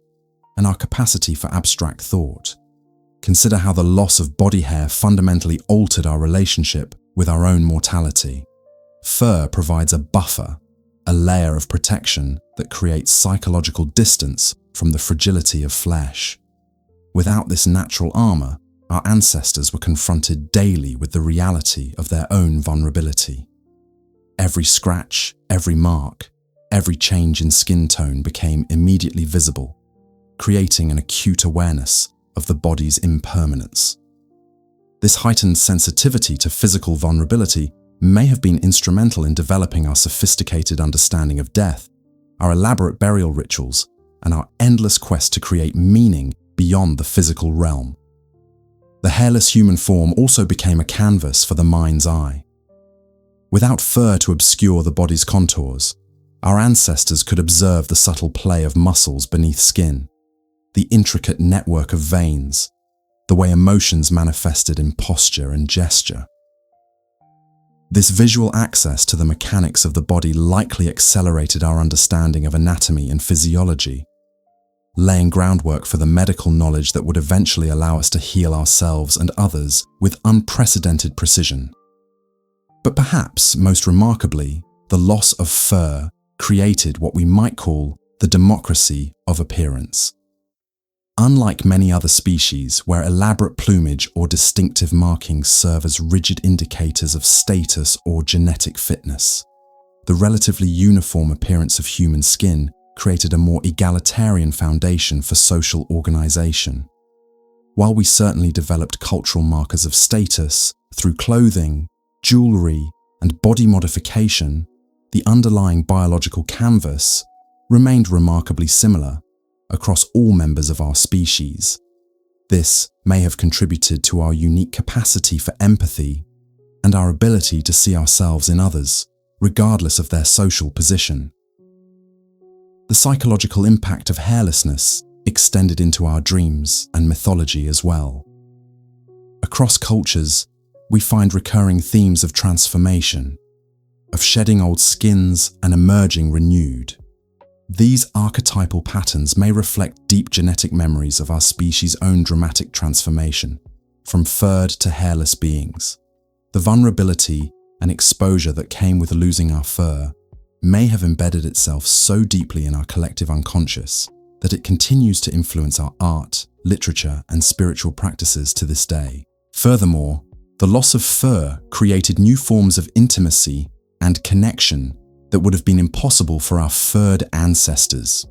and our capacity for abstract thought. Consider how the loss of body hair fundamentally altered our relationship with our own mortality. Fur provides a buffer, a layer of protection that creates psychological distance from the fragility of flesh. Without this natural armor, our ancestors were confronted daily with the reality of their own vulnerability. Every scratch, every mark, every change in skin tone became immediately visible, creating an acute awareness of the body's impermanence. This heightened sensitivity to physical vulnerability may have been instrumental in developing our sophisticated understanding of death, our elaborate burial rituals, and our endless quest to create meaning beyond the physical realm. The hairless human form also became a canvas for the mind's eye. Without fur to obscure the body's contours, our ancestors could observe the subtle play of muscles beneath skin, the intricate network of veins, the way emotions manifested in posture and gesture. This visual access to the mechanics of the body likely accelerated our understanding of anatomy and physiology, laying groundwork for the medical knowledge that would eventually allow us to heal ourselves and others with unprecedented precision. But perhaps most remarkably, the loss of fur created what we might call the democracy of appearance. Unlike many other species where elaborate plumage or distinctive markings serve as rigid indicators of status or genetic fitness, the relatively uniform appearance of human skin created a more egalitarian foundation for social organization. While we certainly developed cultural markers of status through clothing, jewelry, and body modification, the underlying biological canvas remained remarkably similar across all members of our species. This may have contributed to our unique capacity for empathy and our ability to see ourselves in others, regardless of their social position. The psychological impact of hairlessness extended into our dreams and mythology as well. Across cultures, we find recurring themes of transformation, of shedding old skins and emerging renewed. These archetypal patterns may reflect deep genetic memories of our species' own dramatic transformation, from furred to hairless beings. The vulnerability and exposure that came with losing our fur may have embedded itself so deeply in our collective unconscious that it continues to influence our art, literature, and spiritual practices to this day. Furthermore, the loss of fur created new forms of intimacy and connection that would have been impossible for our furred ancestors.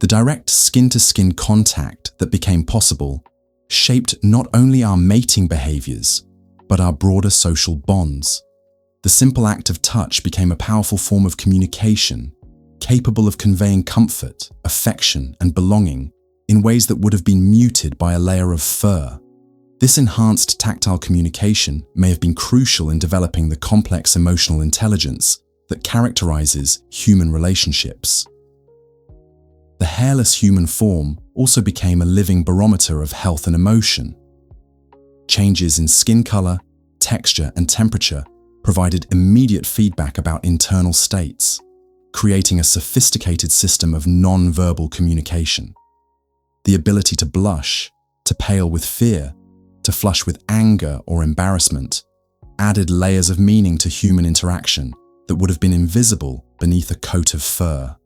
The direct skin-to-skin contact that became possible shaped not only our mating behaviors, but our broader social bonds. The simple act of touch became a powerful form of communication, capable of conveying comfort, affection, and belonging in ways that would have been muted by a layer of fur. This enhanced tactile communication may have been crucial in developing the complex emotional intelligence that characterizes human relationships. The hairless human form also became a living barometer of health and emotion. Changes in skin color, texture, and temperature provided immediate feedback about internal states, creating a sophisticated system of non-verbal communication. The ability to blush, to pale with fear, to flush with anger or embarrassment added layers of meaning to human interaction that would have been invisible beneath a coat of fur.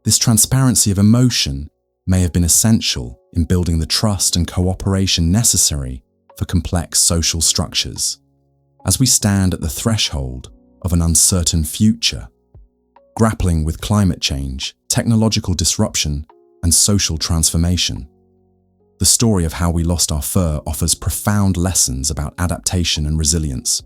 This transparency of emotion may have been essential in building the trust and cooperation necessary for complex social structures. As we stand at the threshold of an uncertain future, grappling with climate change, technological disruption, and social transformation, the story of how we lost our fur offers profound lessons about adaptation and resilience.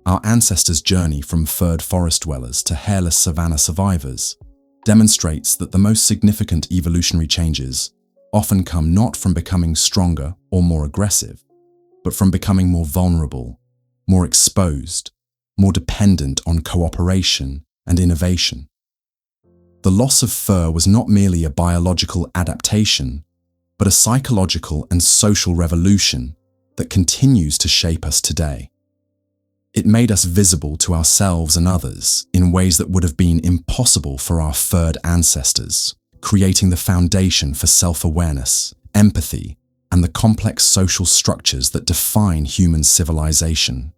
Our ancestors' journey from furred forest dwellers to hairless savanna survivors demonstrates that the most significant evolutionary changes often come not from becoming stronger or more aggressive, but from becoming more vulnerable, more exposed, more dependent on cooperation and innovation. The loss of fur was not merely a biological adaptation, but a psychological and social revolution that continues to shape us today. It made us visible to ourselves and others in ways that would have been impossible for our furred ancestors, creating the foundation for self-awareness, empathy, and the complex social structures that define human civilization.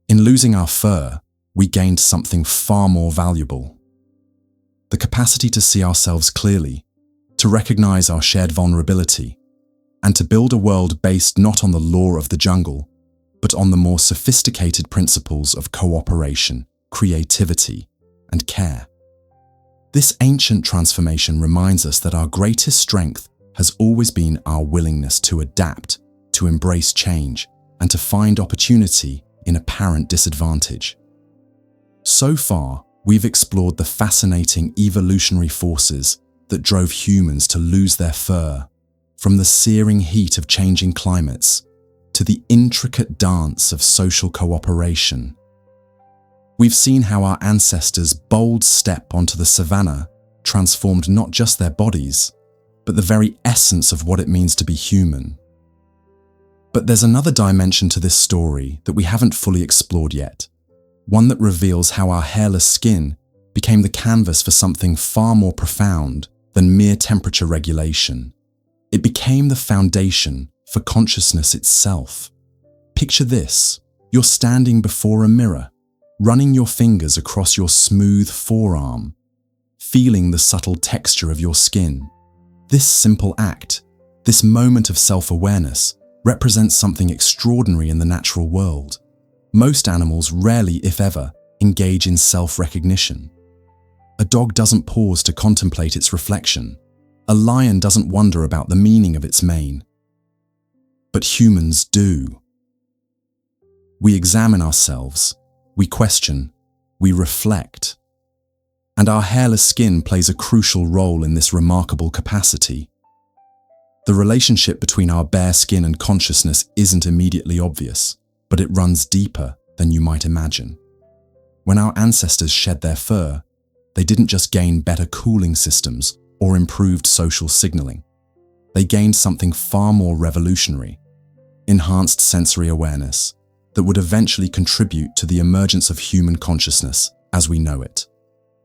In losing our fur, we gained something far more valuable: the capacity to see ourselves clearly, to recognize our shared vulnerability, and to build a world based not on the law of the jungle, but on the more sophisticated principles of cooperation, creativity, and care. This ancient transformation reminds us that our greatest strength has always been our willingness to adapt, to embrace change, and to find opportunity in apparent disadvantage. So far, we've explored the fascinating evolutionary forces that drove humans to lose their fur, from the searing heat of changing climates to the intricate dance of social cooperation. We've seen how our ancestors' bold step onto the savanna transformed not just their bodies, but the very essence of what it means to be human. But there's another dimension to this story that we haven't fully explored yet, one that reveals how our hairless skin became the canvas for something far more profound than mere temperature regulation. It became the foundation for consciousness itself. Picture this: You're standing before a mirror, running your fingers across your smooth forearm, feeling the subtle texture of your skin. This simple act, this moment of self-awareness, represents something extraordinary in the natural world. Most animals rarely, if ever, engage in self-recognition. A dog doesn't pause to contemplate its reflection. A lion doesn't wonder about the meaning of its mane. But humans do. We examine ourselves, we question, we reflect. And our hairless skin plays a crucial role in this remarkable capacity. The relationship between our bare skin and consciousness isn't immediately obvious, but it runs deeper than you might imagine. When our ancestors shed their fur, they didn't just gain better cooling systems or improved social signaling. They gained something far more revolutionary: enhanced sensory awareness that would eventually contribute to the emergence of human consciousness as we know it.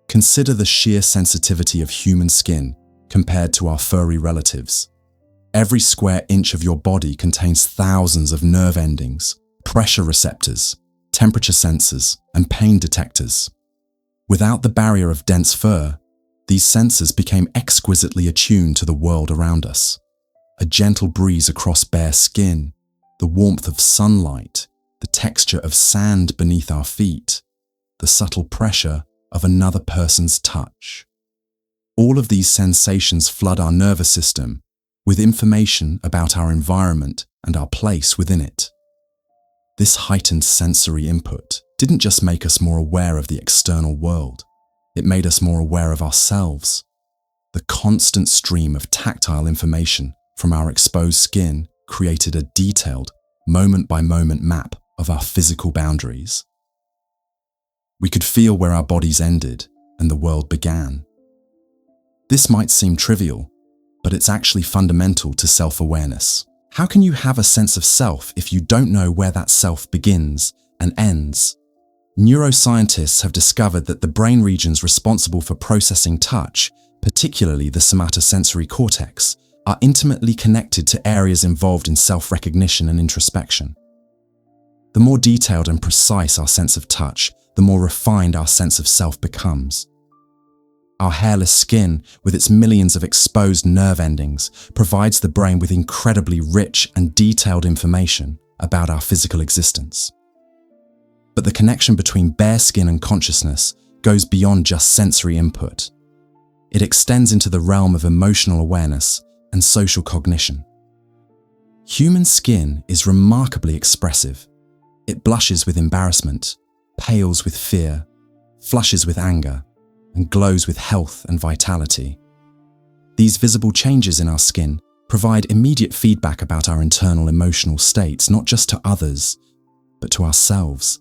Consider the sheer sensitivity of human skin compared to our furry relatives. Every square inch of your body contains thousands of nerve endings, pressure receptors, temperature sensors, and pain detectors. Without the barrier of dense fur, these sensors became exquisitely attuned to the world around us. A gentle breeze across bare skin, the warmth of sunlight, the texture of sand beneath our feet, the subtle pressure of another person's touch. All of these sensations flood our nervous system with information about our environment and our place within it. This heightened sensory input didn't just make us more aware of the external world, it made us more aware of ourselves. The constant stream of tactile information from our exposed skin created a detailed, moment-by-moment map of our physical boundaries. We could feel where our bodies ended and the world began. This might seem trivial, but it's actually fundamental to self-awareness. How can you have a sense of self if you don't know where that self begins and ends? Neuroscientists have discovered that the brain regions responsible for processing touch, particularly the somatosensory cortex, are intimately connected to areas involved in self-recognition and introspection. The more detailed and precise our sense of touch, the more refined our sense of self becomes. Our hairless skin, with its millions of exposed nerve endings, provides the brain with incredibly rich and detailed information about our physical existence. But the connection between bare skin and consciousness goes beyond just sensory input. It extends into the realm of emotional awareness and social cognition. Human skin is remarkably expressive. It blushes with embarrassment, pales with fear, flushes with anger, and glows with health and vitality. These visible changes in our skin provide immediate feedback about our internal emotional states, not just to others, but to ourselves.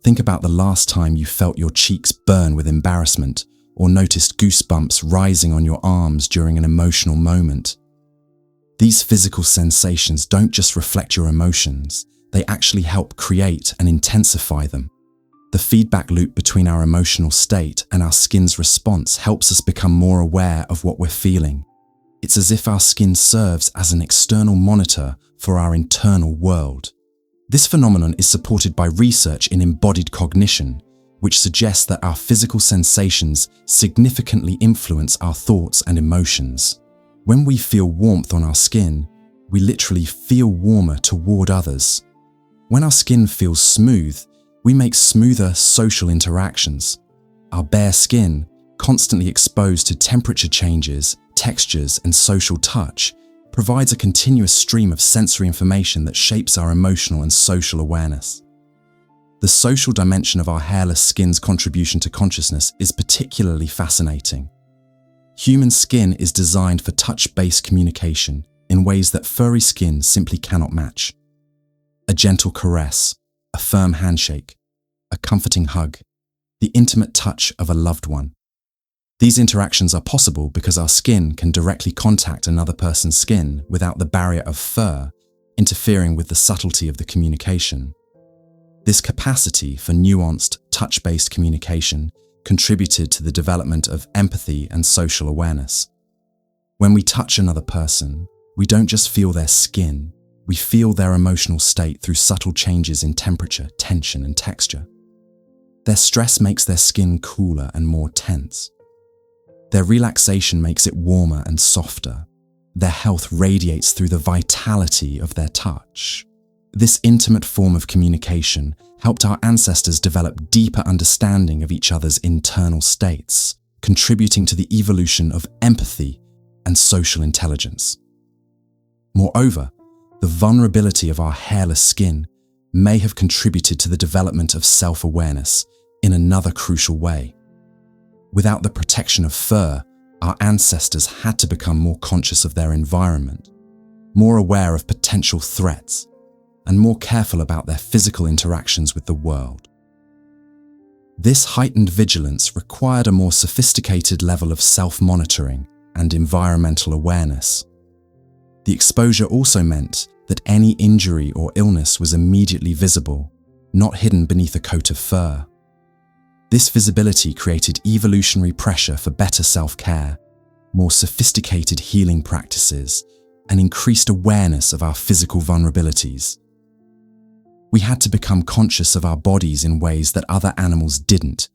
Think about the last time you felt your cheeks burn with embarrassment or noticed goosebumps rising on your arms during an emotional moment. These physical sensations don't just reflect your emotions, they actually help create and intensify them. The feedback loop between our emotional state and our skin's response helps us become more aware of what we're feeling. It's as if our skin serves as an external monitor for our internal world. This phenomenon is supported by research in embodied cognition, which suggests that our physical sensations significantly influence our thoughts and emotions. When we feel warmth on our skin, we literally feel warmer toward others. When our skin feels smooth, we make smoother social interactions. Our bare skin, constantly exposed to temperature changes, textures, and social touch, provides a continuous stream of sensory information that shapes our emotional and social awareness. The social dimension of our hairless skin's contribution to consciousness is particularly fascinating. Human skin is designed for touch-based communication in ways that furry skin simply cannot match. A gentle caress, a firm handshake, a comforting hug, the intimate touch of a loved one. These interactions are possible because our skin can directly contact another person's skin without the barrier of fur interfering with the subtlety of the communication. This capacity for nuanced, touch-based communication contributed to the development of empathy and social awareness. When we touch another person, we don't just feel their skin, We feel their emotional state through subtle changes in temperature, tension, and texture. Their stress makes their skin cooler and more tense. Their relaxation makes it warmer and softer. Their health radiates through the vitality of their touch. This intimate form of communication helped our ancestors develop deeper understanding of each other's internal states, contributing to the evolution of empathy and social intelligence. Moreover, the vulnerability of our hairless skin may have contributed to the development of self-awareness in another crucial way. Without the protection of fur, our ancestors had to become more conscious of their environment, more aware of potential threats, and more careful about their physical interactions with the world. This heightened vigilance required a more sophisticated level of self-monitoring and environmental awareness. The exposure also meant that any injury or illness was immediately visible, not hidden beneath a coat of fur. This visibility created evolutionary pressure for better self-care, more sophisticated healing practices, and increased awareness of our physical vulnerabilities. We had to become conscious of our bodies in ways that other animals didn't,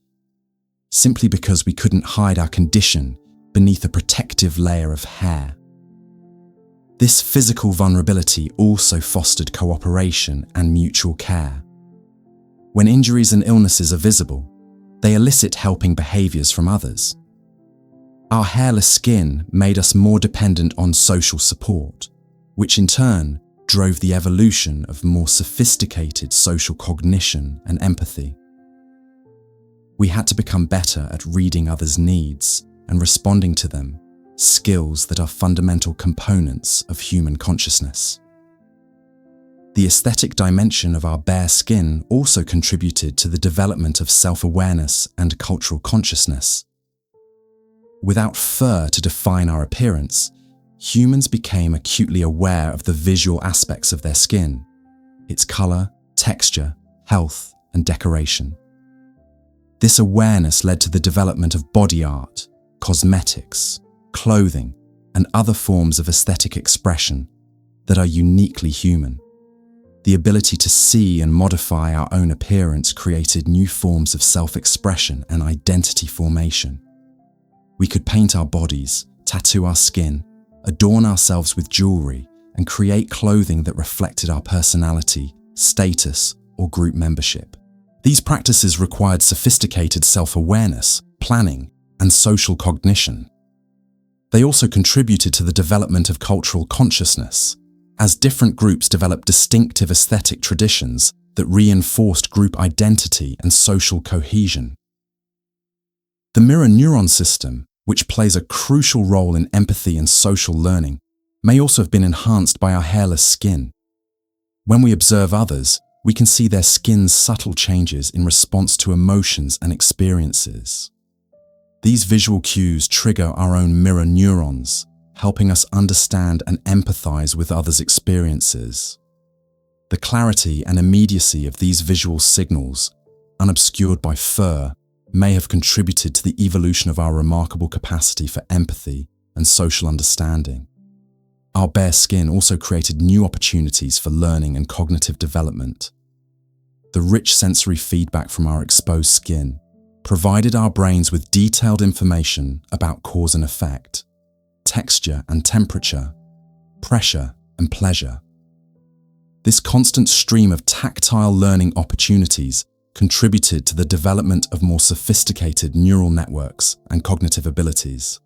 simply because we couldn't hide our condition beneath a protective layer of hair. This physical vulnerability also fostered cooperation and mutual care. When injuries and illnesses are visible, they elicit helping behaviors from others. Our hairless skin made us more dependent on social support, which in turn drove the evolution of more sophisticated social cognition and empathy. We had to become better at reading others' needs and responding to them, skills that are fundamental components of human consciousness. The aesthetic dimension of our bare skin also contributed to the development of self-awareness and cultural consciousness. Without fur to define our appearance, humans became acutely aware of the visual aspects of their skin, its color, texture, health, and decoration. This awareness led to the development of body art, cosmetics, clothing, and other forms of aesthetic expression that are uniquely human. The ability to see and modify our own appearance created new forms of self-expression and identity formation. We could paint our bodies, tattoo our skin, adorn ourselves with jewelry, and create clothing that reflected our personality, status, or group membership. These practices required sophisticated self-awareness, planning, and social cognition. They also contributed to the development of cultural consciousness, as different groups developed distinctive aesthetic traditions that reinforced group identity and social cohesion. The mirror neuron system, which plays a crucial role in empathy and social learning, may also have been enhanced by our hairless skin. When we observe others, we can see their skin's subtle changes in response to emotions and experiences. These visual cues trigger our own mirror neurons, helping us understand and empathize with others' experiences. The clarity and immediacy of these visual signals, unobscured by fur, may have contributed to the evolution of our remarkable capacity for empathy and social understanding. Our bare skin also created new opportunities for learning and cognitive development. The rich sensory feedback from our exposed skin provided our brains with detailed information about cause and effect, texture and temperature, pressure and pleasure. This constant stream of tactile learning opportunities contributed to the development of more sophisticated neural networks and cognitive abilities.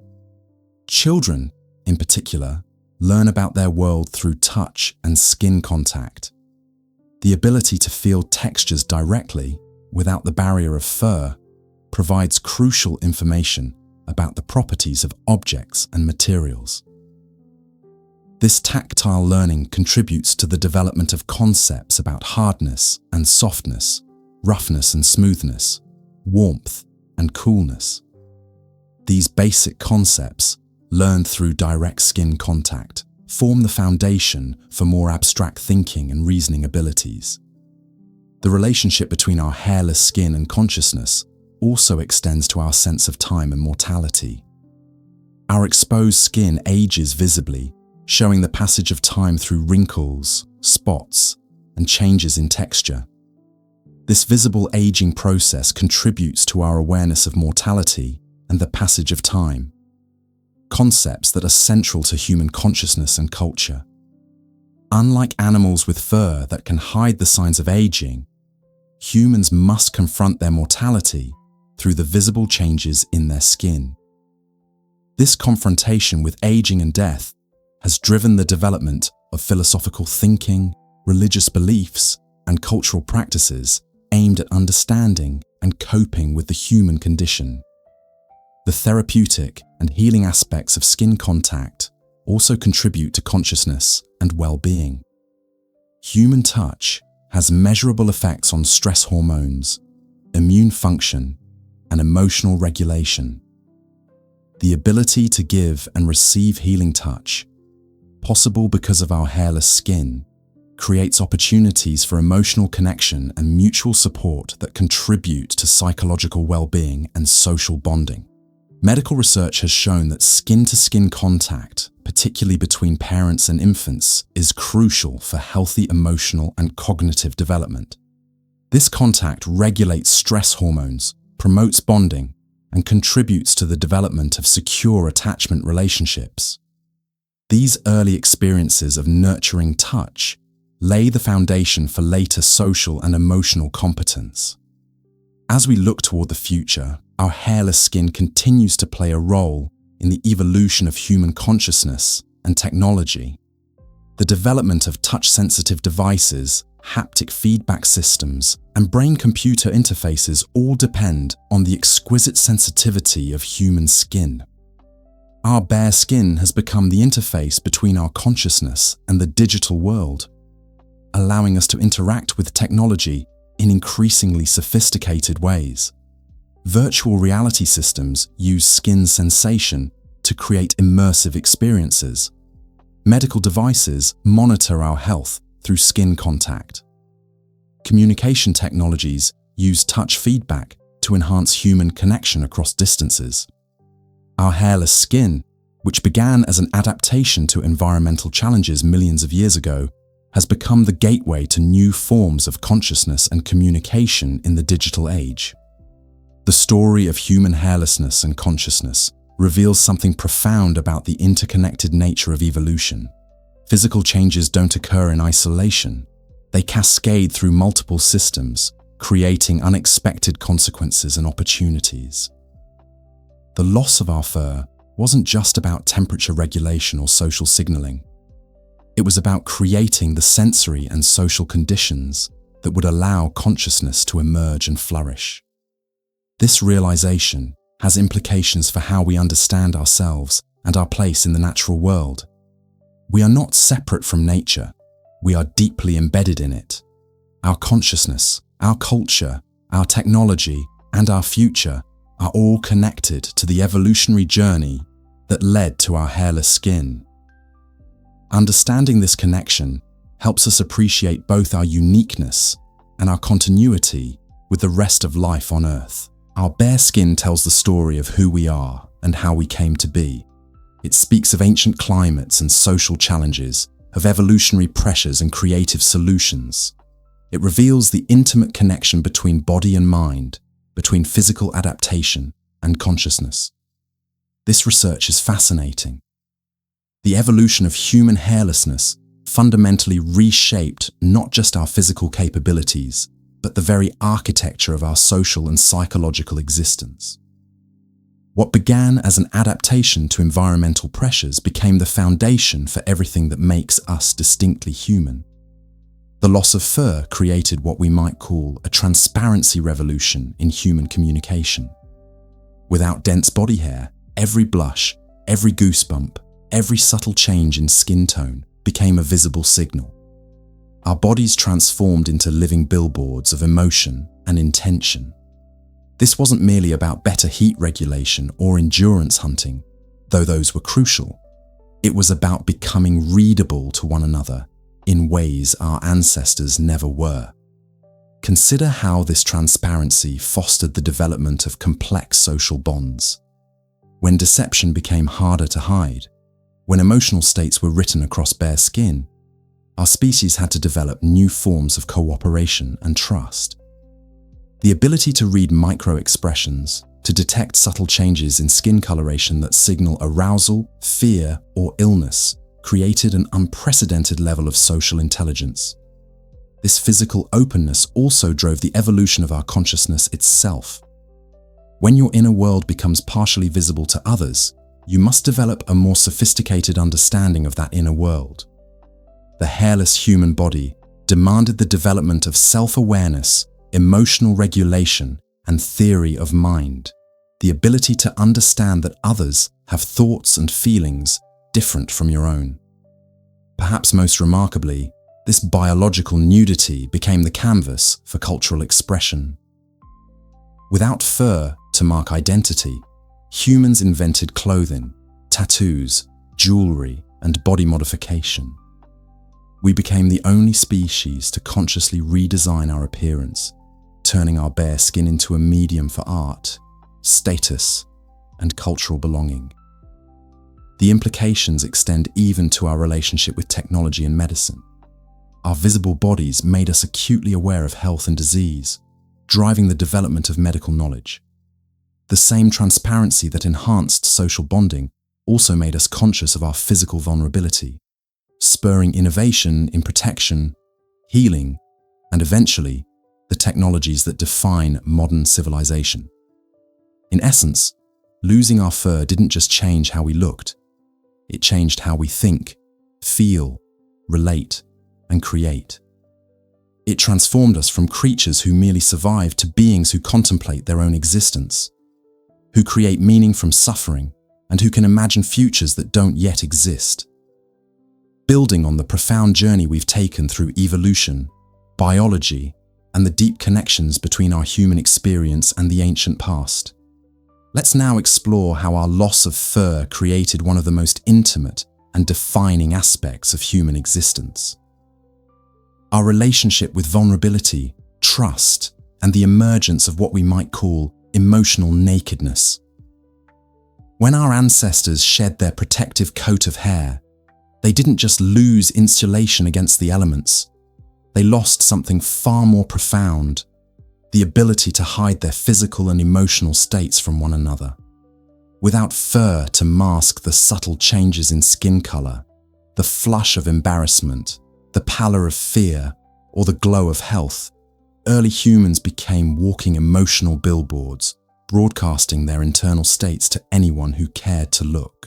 Children, in particular, learn about their world through touch and skin contact. The ability to feel textures directly, without the barrier of fur, provides crucial information about the properties of objects and materials. This tactile learning contributes to the development of concepts about hardness and softness, roughness and smoothness, warmth and coolness. These basic concepts, learned through direct skin contact, form the foundation for more abstract thinking and reasoning abilities. The relationship between our hairless skin and consciousness also extends to our sense of time and mortality. Our exposed skin ages visibly, showing the passage of time through wrinkles, spots, and changes in texture. This visible aging process contributes to our awareness of mortality and the passage of time, concepts that are central to human consciousness and culture. Unlike animals with fur that can hide the signs of aging, humans must confront their mortality through the visible changes in their skin. This confrontation with aging and death has driven the development of philosophical thinking, religious beliefs, and cultural practices aimed at understanding and coping with the human condition. The therapeutic and healing aspects of skin contact also contribute to consciousness and well-being. Human touch has measurable effects on stress hormones, immune function, and emotional regulation. The ability to give and receive healing touch, possible because of our hairless skin, creates opportunities for emotional connection and mutual support that contribute to psychological well-being and social bonding. Medical research has shown that skin-to-skin contact, particularly between parents and infants, is crucial for healthy emotional and cognitive development. This contact regulates stress hormones, promotes bonding, and contributes to the development of secure attachment relationships. These early experiences of nurturing touch lay the foundation for later social and emotional competence. As we look toward the future, our hairless skin continues to play a role in the evolution of human consciousness and technology. The development of touch-sensitive devices, haptic feedback systems, and brain-computer interfaces all depend on the exquisite sensitivity of human skin. Our bare skin has become the interface between our consciousness and the digital world, allowing us to interact with technology in increasingly sophisticated ways. Virtual reality systems use skin sensation to create immersive experiences. Medical devices monitor our health through skin contact. Communication technologies use touch feedback to enhance human connection across distances. Our hairless skin, which began as an adaptation to environmental challenges millions of years ago, has become the gateway to new forms of consciousness and communication in the digital age. The story of human hairlessness and consciousness reveals something profound about the interconnected nature of evolution. Physical changes don't occur in isolation. They cascade through multiple systems, creating unexpected consequences and opportunities. The loss of our fur wasn't just about temperature regulation or social signaling. It was about creating the sensory and social conditions that would allow consciousness to emerge and flourish. This realization has implications for how we understand ourselves and our place in the natural world. We are not separate from nature. We are deeply embedded in it. Our consciousness, our culture, our technology, and our future are all connected to the evolutionary journey that led to our hairless skin. Understanding this connection helps us appreciate both our uniqueness and our continuity with the rest of life on Earth. Our bare skin tells the story of who we are and how we came to be. It speaks of ancient climates and social challenges, of evolutionary pressures and creative solutions. It reveals the intimate connection between body and mind, between physical adaptation and consciousness. This research is fascinating. The evolution of human hairlessness fundamentally reshaped not just our physical capabilities, but the very architecture of our social and psychological existence. What began as an adaptation to environmental pressures became the foundation for everything that makes us distinctly human. The loss of fur created what we might call a transparency revolution in human communication. Without dense body hair, every blush, every goosebump, every subtle change in skin tone became a visible signal. Our bodies transformed into living billboards of emotion and intention. This wasn't merely about better heat regulation or endurance hunting, though those were crucial. It was about becoming readable to one another in ways our ancestors never were. Consider how this transparency fostered the development of complex social bonds. When deception became harder to hide, When emotional states were written across bare skin, our species had to develop new forms of cooperation and trust. The ability to read micro-expressions, to detect subtle changes in skin coloration that signal arousal, fear, or illness, created an unprecedented level of social intelligence. This physical openness also drove the evolution of our consciousness itself. When your inner world becomes partially visible to others, you must develop a more sophisticated understanding of that inner world. The hairless human body demanded the development of self-awareness, emotional regulation, and theory of mind, the ability to understand that others have thoughts and feelings different from your own. Perhaps most remarkably, this biological nudity became the canvas for cultural expression. Without fur to mark identity, humans invented clothing, tattoos, jewelry, and body modification. We became the only species to consciously redesign our appearance, turning our bare skin into a medium for art, status, and cultural belonging. The implications extend even to our relationship with technology and medicine. Our visible bodies made us acutely aware of health and disease, driving the development of medical knowledge. The same transparency that enhanced social bonding also made us conscious of our physical vulnerability, spurring innovation in protection, healing, and eventually, the technologies that define modern civilization. In essence, losing our fur didn't just change how we looked, it changed how we think, feel, relate, and create. It transformed us from creatures who merely survive to beings who contemplate their own existence, who create meaning from suffering, and who can imagine futures that don't yet exist. Building on the profound journey we've taken through evolution, biology, and the deep connections between our human experience and the ancient past, let's now explore how our loss of fur created one of the most intimate and defining aspects of human existence. Our relationship with vulnerability, trust, and the emergence of what we might call emotional nakedness. When our ancestors shed their protective coat of hair, they didn't just lose insulation against the elements, they lost something far more profound: the ability to hide their physical and emotional states from one another. Without fur to mask the subtle changes in skin color, the flush of embarrassment, the pallor of fear, or the glow of health, early humans became walking emotional billboards, broadcasting their internal states to anyone who cared to look.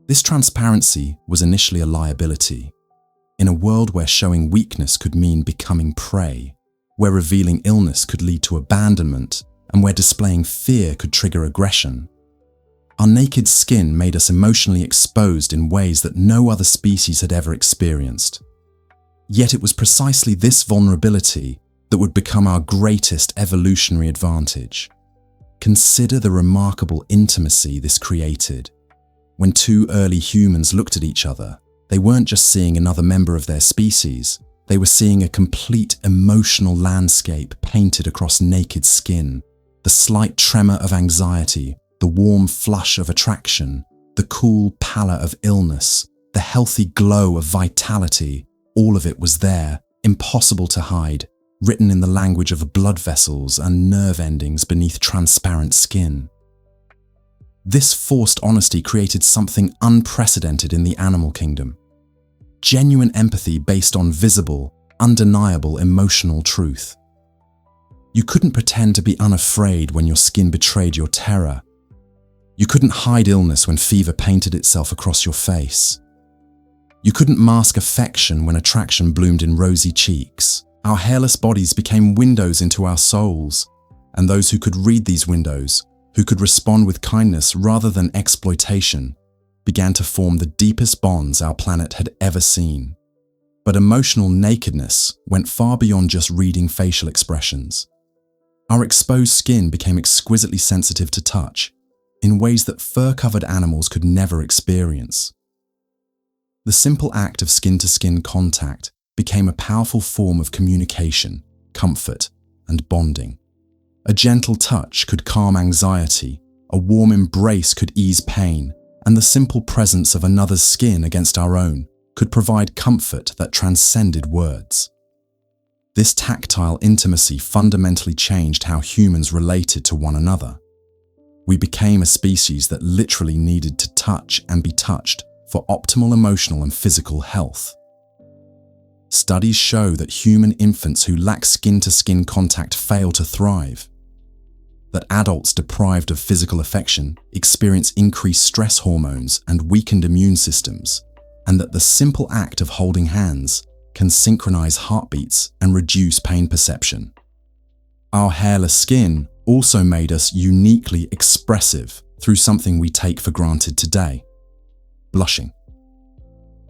This transparency was initially a liability. In a world where showing weakness could mean becoming prey, where revealing illness could lead to abandonment, and where displaying fear could trigger aggression, our naked skin made us emotionally exposed in ways that no other species had ever experienced. Yet it was precisely this vulnerability that would become our greatest evolutionary advantage. Consider the remarkable intimacy this created. When two early humans looked at each other, they weren't just seeing another member of their species, they were seeing a complete emotional landscape painted across naked skin. The slight tremor of anxiety, the warm flush of attraction, the cool pallor of illness, the healthy glow of vitality, all of it was there, impossible to hide, written in the language of blood vessels and nerve endings beneath transparent skin. This forced honesty created something unprecedented in the animal kingdom. Genuine empathy based on visible, undeniable emotional truth. You couldn't pretend to be unafraid when your skin betrayed your terror. You couldn't hide illness when fever painted itself across your face. You couldn't mask affection when attraction bloomed in rosy cheeks. Our hairless bodies became windows into our souls, and those who could read these windows, who could respond with kindness rather than exploitation, began to form the deepest bonds our planet had ever seen. But emotional nakedness went far beyond just reading facial expressions. Our exposed skin became exquisitely sensitive to touch, in ways that fur-covered animals could never experience. The simple act of skin-to-skin contact became a powerful form of communication, comfort, and bonding. A gentle touch could calm anxiety, a warm embrace could ease pain, and the simple presence of another's skin against our own could provide comfort that transcended words. This tactile intimacy fundamentally changed how humans related to one another. We became a species that literally needed to touch and be touched for optimal emotional and physical health. Studies show that human infants who lack skin-to-skin contact fail to thrive, that adults deprived of physical affection experience increased stress hormones and weakened immune systems, and that the simple act of holding hands can synchronize heartbeats and reduce pain perception. Our hairless skin also made us uniquely expressive through something we take for granted today: blushing.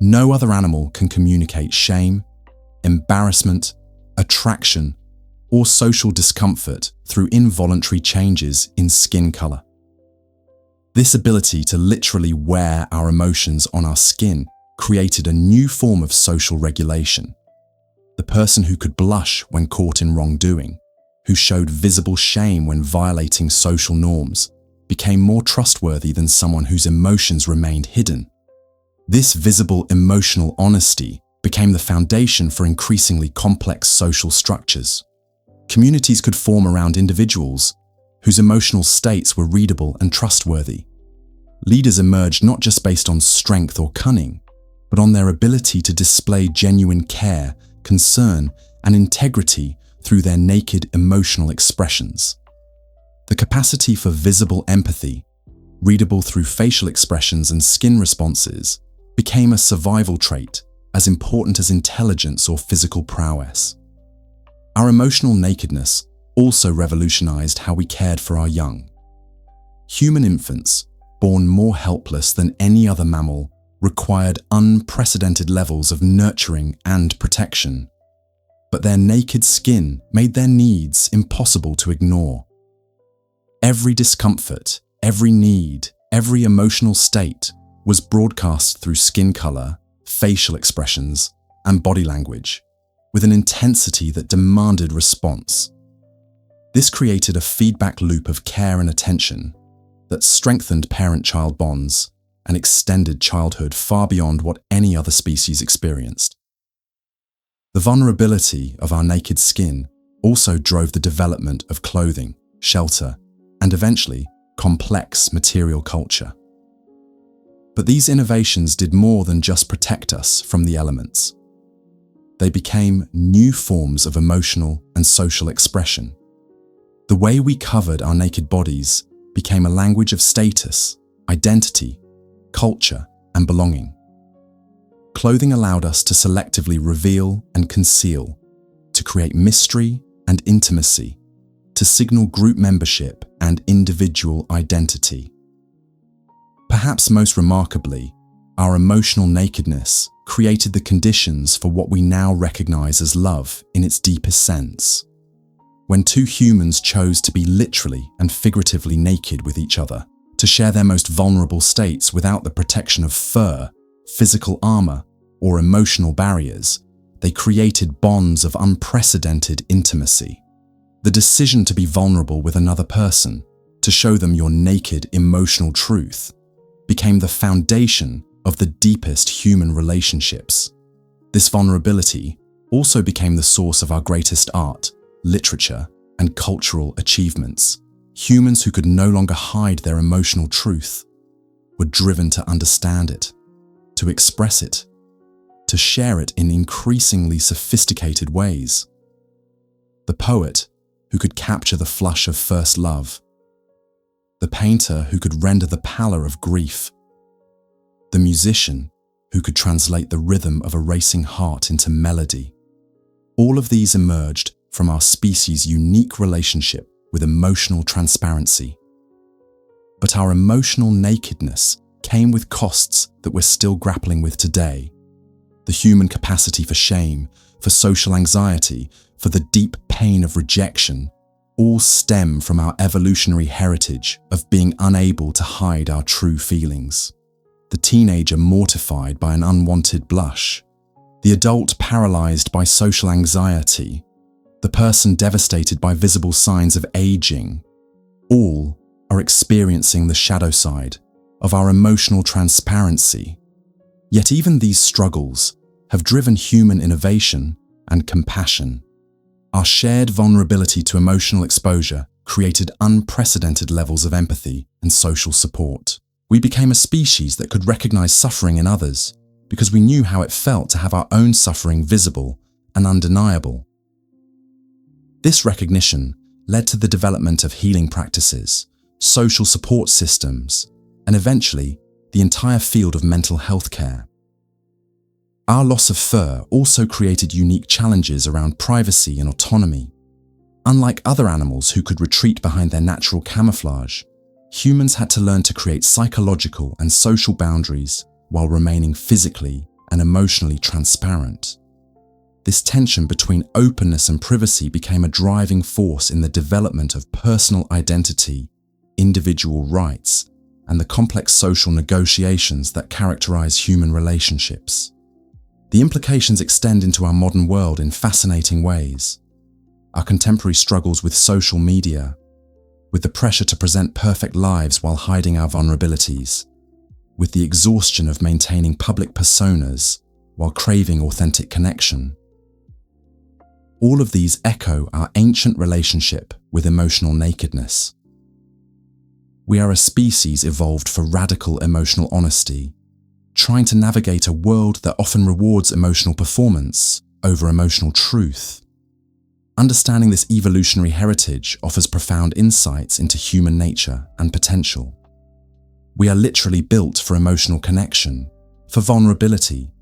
No other animal can communicate shame, embarrassment, attraction, or social discomfort through involuntary changes in skin color. This ability to literally wear our emotions on our skin created a new form of social regulation. The person who could blush when caught in wrongdoing, who showed visible shame when violating social norms, became more trustworthy than someone whose emotions remained hidden. This visible emotional honesty became the foundation for increasingly complex social structures. Communities could form around individuals whose emotional states were readable and trustworthy. Leaders emerged not just based on strength or cunning, but on their ability to display genuine care, concern, and integrity through their naked emotional expressions. The capacity for visible empathy, readable through facial expressions and skin responses, became a survival trait as important as intelligence or physical prowess. Our emotional nakedness also revolutionized how we cared for our young. Human infants, born more helpless than any other mammal, required unprecedented levels of nurturing and protection. But their naked skin made their needs impossible to ignore. Every discomfort, every need, every emotional state was broadcast through skin color, facial expressions, and body language, with an intensity that demanded response. This created a feedback loop of care and attention that strengthened parent-child bonds and extended childhood far beyond what any other species experienced. The vulnerability of our naked skin also drove the development of clothing, shelter, and eventually, complex material culture. But these innovations did more than just protect us from the elements. They became new forms of emotional and social expression. The way we covered our naked bodies became a language of status, identity, culture, and belonging. Clothing allowed us to selectively reveal and conceal, to create mystery and intimacy, to signal group membership and individual identity. Perhaps most remarkably, our emotional nakedness created the conditions for what we now recognize as love in its deepest sense. When two humans chose to be literally and figuratively naked with each other, to share their most vulnerable states without the protection of fur, physical armor, or emotional barriers, they created bonds of unprecedented intimacy. The decision to be vulnerable with another person, to show them your naked emotional truth, became the foundation of the deepest human relationships. This vulnerability also became the source of our greatest art, literature, and cultural achievements. Humans who could no longer hide their emotional truth were driven to understand it, to express it, to share it in increasingly sophisticated ways. The poet who could capture the flush of first love, the painter who could render the pallor of grief, the musician who could translate the rhythm of a racing heart into melody. All of these emerged from our species' unique relationship with emotional transparency. But our emotional nakedness came with costs that we're still grappling with today. The human capacity for shame, for social anxiety, for the deep pain of rejection, all stem from our evolutionary heritage of being unable to hide our true feelings. The teenager mortified by an unwanted blush, the adult paralyzed by social anxiety, the person devastated by visible signs of aging, all are experiencing the shadow side, of our emotional transparency. Yet even these struggles have driven human innovation and compassion. Our shared vulnerability to emotional exposure created unprecedented levels of empathy and social support. We became a species that could recognize suffering in others because we knew how it felt to have our own suffering visible and undeniable. This recognition led to the development of healing practices, social support systems, and eventually the entire field of mental health care. Our loss of fur also created unique challenges around privacy and autonomy. Unlike other animals who could retreat behind their natural camouflage, humans had to learn to create psychological and social boundaries while remaining physically and emotionally transparent. This tension between openness and privacy became a driving force in the development of personal identity, individual rights, and the complex social negotiations that characterize human relationships. The implications extend into our modern world in fascinating ways. Our contemporary struggles with social media, with the pressure to present perfect lives while hiding our vulnerabilities, with the exhaustion of maintaining public personas while craving authentic connection. All of these echo our ancient relationship with emotional nakedness. We are a species evolved for radical emotional honesty, trying to navigate a world that often rewards emotional performance over emotional truth. Understanding this evolutionary heritage offers profound insights into human nature and potential. We are literally built for emotional connection, for vulnerability,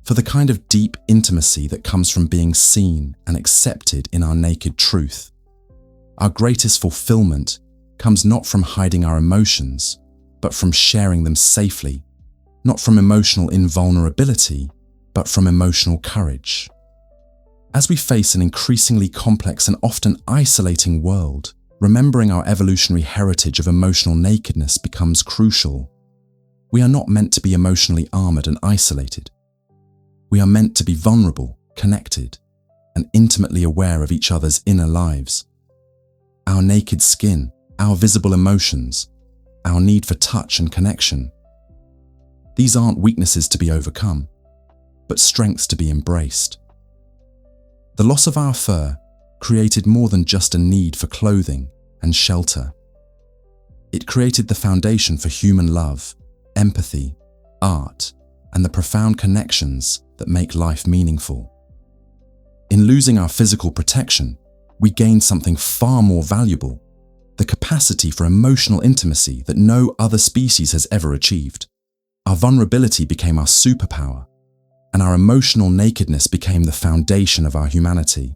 for the kind of deep intimacy that comes from being seen and accepted in our naked truth. Our greatest fulfillment comes not from hiding our emotions, but from sharing them safely, not from emotional invulnerability, but from emotional courage. As we face an increasingly complex and often isolating world, remembering our evolutionary heritage of emotional nakedness becomes crucial. We are not meant to be emotionally armored and isolated. We are meant to be vulnerable, connected, and intimately aware of each other's inner lives. Our naked skin, our visible emotions, our need for touch and connection. These aren't weaknesses to be overcome, but strengths to be embraced. The loss of our fur created more than just a need for clothing and shelter. It created the foundation for human love, empathy, art, and the profound connections that make life meaningful. In losing our physical protection, we gained something far more valuable, the capacity for emotional intimacy that no other species has ever achieved. Our vulnerability became our superpower, and our emotional nakedness became the foundation of our humanity.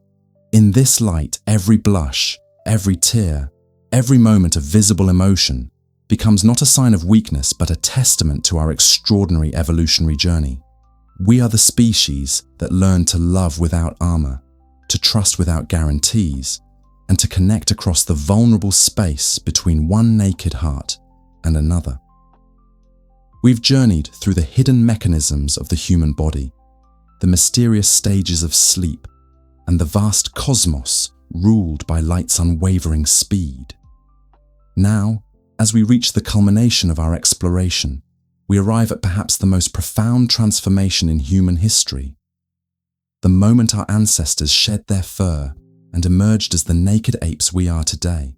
In this light, every blush, every tear, every moment of visible emotion becomes not a sign of weakness but a testament to our extraordinary evolutionary journey. We are the species that learned to love without armor, to trust without guarantees, and to connect across the vulnerable space between one naked heart and another. We've journeyed through the hidden mechanisms of the human body, the mysterious stages of sleep, and the vast cosmos ruled by light's unwavering speed. Now, as we reach the culmination of our exploration, we arrive at perhaps the most profound transformation in human history. The moment our ancestors shed their fur and emerged as the naked apes we are today.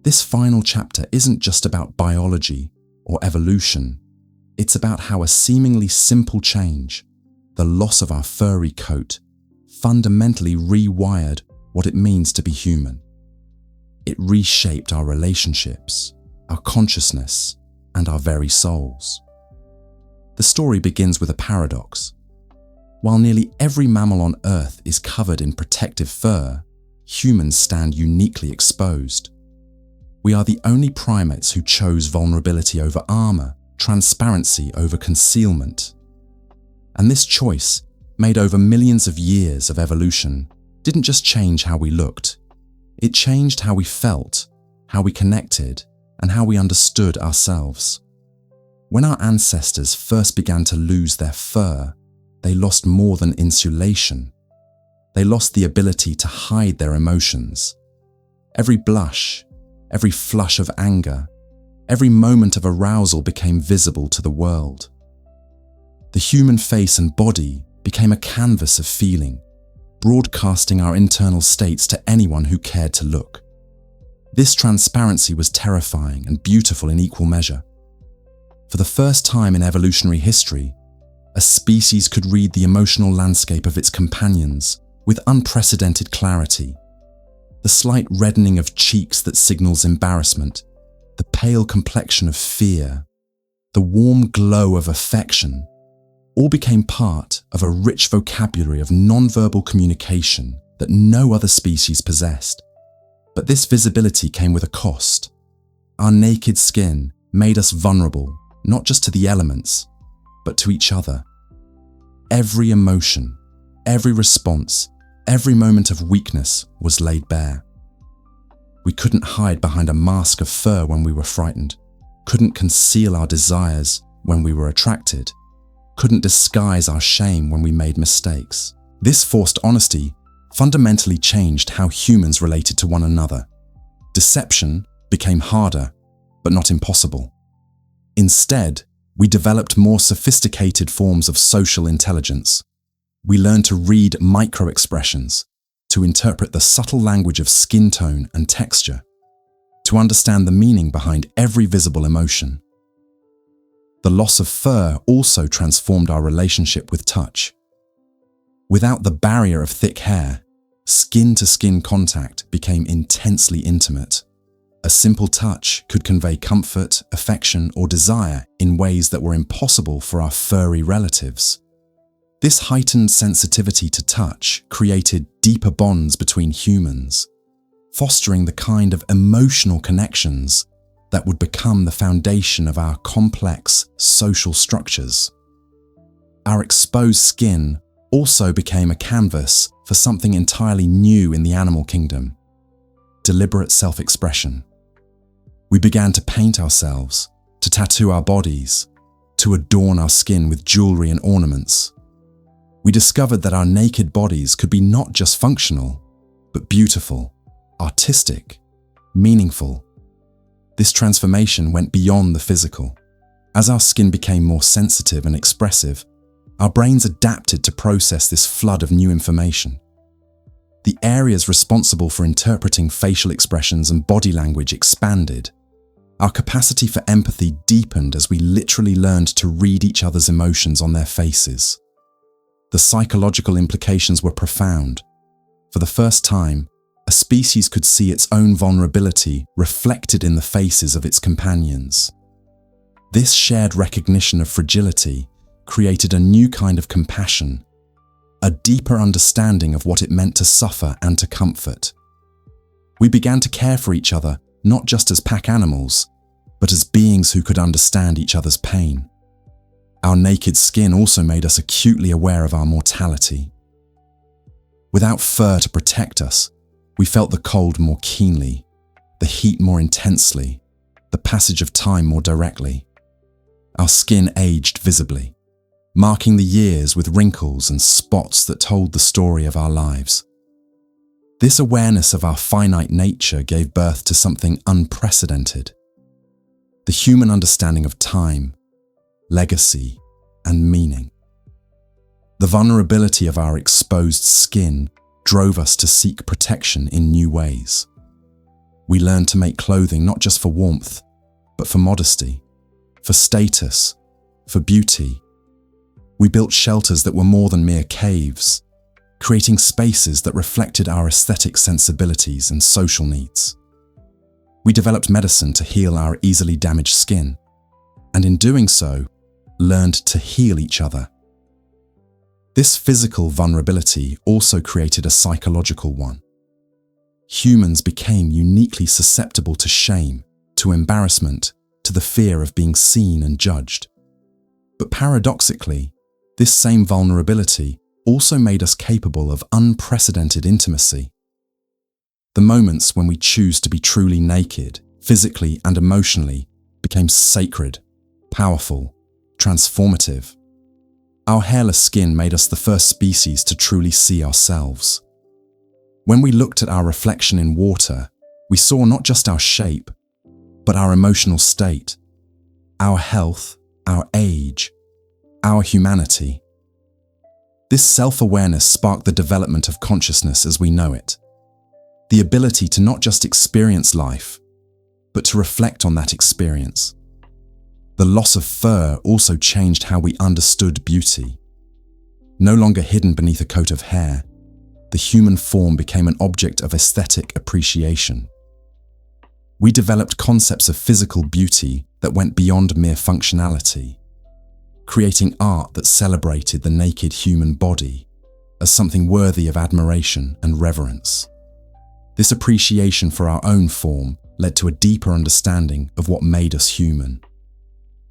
This final chapter isn't just about biology or evolution. It's about how a seemingly simple change, the loss of our furry coat, fundamentally rewired what it means to be human. It reshaped our relationships, our consciousness, and our very souls. The story begins with a paradox. While nearly every mammal on Earth is covered in protective fur, humans stand uniquely exposed. We are the only primates who chose vulnerability over armor, transparency over concealment. And this choice, made over millions of years of evolution, didn't just change how we looked. It changed how we felt, how we connected, and how we understood ourselves. When our ancestors first began to lose their fur, they lost more than insulation. They lost the ability to hide their emotions. Every blush, every flush of anger, Every moment of arousal became visible to the world. The human face and body became a canvas of feeling, broadcasting our internal states to anyone who cared to look. This transparency was terrifying and beautiful in equal measure. For the first time in evolutionary history, a species could read the emotional landscape of its companions with unprecedented clarity. The slight reddening of cheeks that signals embarrassment, the pale complexion of fear, the warm glow of affection, all became part of a rich vocabulary of nonverbal communication that no other species possessed. But this visibility came with a cost. Our naked skin made us vulnerable, not just to the elements, but to each other. Every emotion, every response, every moment of weakness was laid bare. We couldn't hide behind a mask of fur when we were frightened, couldn't conceal our desires when we were attracted, couldn't disguise our shame when we made mistakes. This forced honesty fundamentally changed how humans related to one another. Deception became harder, but not impossible. Instead, we developed more sophisticated forms of social intelligence. We learned to read micro-expressions, to interpret the subtle language of skin tone and texture, to understand the meaning behind every visible emotion. The loss of fur also transformed our relationship with touch. Without the barrier of thick hair, skin-to-skin contact became intensely intimate. A simple touch could convey comfort, affection, or desire in ways that were impossible for our furry relatives. This heightened sensitivity to touch created deeper bonds between humans, fostering the kind of emotional connections that would become the foundation of our complex social structures. Our exposed skin also became a canvas for something entirely new in the animal kingdom: deliberate self-expression. We began to paint ourselves, to tattoo our bodies, to adorn our skin with jewelry and ornaments. We discovered that our naked bodies could be not just functional, but beautiful, artistic, meaningful. This transformation went beyond the physical. As our skin became more sensitive and expressive, our brains adapted to process this flood of new information. The areas responsible for interpreting facial expressions and body language expanded. Our capacity for empathy deepened as we literally learned to read each other's emotions on their faces. The psychological implications were profound. For the first time, a species could see its own vulnerability reflected in the faces of its companions. This shared recognition of fragility created a new kind of compassion, a deeper understanding of what it meant to suffer and to comfort. We began to care for each other not just as pack animals, but as beings who could understand each other's pain. Our naked skin also made us acutely aware of our mortality. Without fur to protect us, we felt the cold more keenly, the heat more intensely, the passage of time more directly. Our skin aged visibly, marking the years with wrinkles and spots that told the story of our lives. This awareness of our finite nature gave birth to something unprecedented: the human understanding of time, legacy, and meaning. The vulnerability of our exposed skin drove us to seek protection in new ways. We learned to make clothing not just for warmth, but for modesty, for status, for beauty. We built shelters that were more than mere caves, creating spaces that reflected our aesthetic sensibilities and social needs. We developed medicine to heal our easily damaged skin, and in doing so, learned to heal each other. This physical vulnerability also created a psychological one. Humans became uniquely susceptible to shame, to embarrassment, to the fear of being seen and judged. But paradoxically, this same vulnerability also made us capable of unprecedented intimacy. The moments when we choose to be truly naked, physically and emotionally, became sacred, powerful, transformative. Our hairless skin made us the first species to truly see ourselves. When we looked at our reflection in water, we saw not just our shape, but our emotional state, our health, our age, our humanity. This self-awareness sparked the development of consciousness as we know it. The ability to not just experience life, but to reflect on that experience. The loss of fur also changed how we understood beauty. No longer hidden beneath a coat of hair, the human form became an object of aesthetic appreciation. We developed concepts of physical beauty that went beyond mere functionality, creating art that celebrated the naked human body as something worthy of admiration and reverence. This appreciation for our own form led to a deeper understanding of what made us human.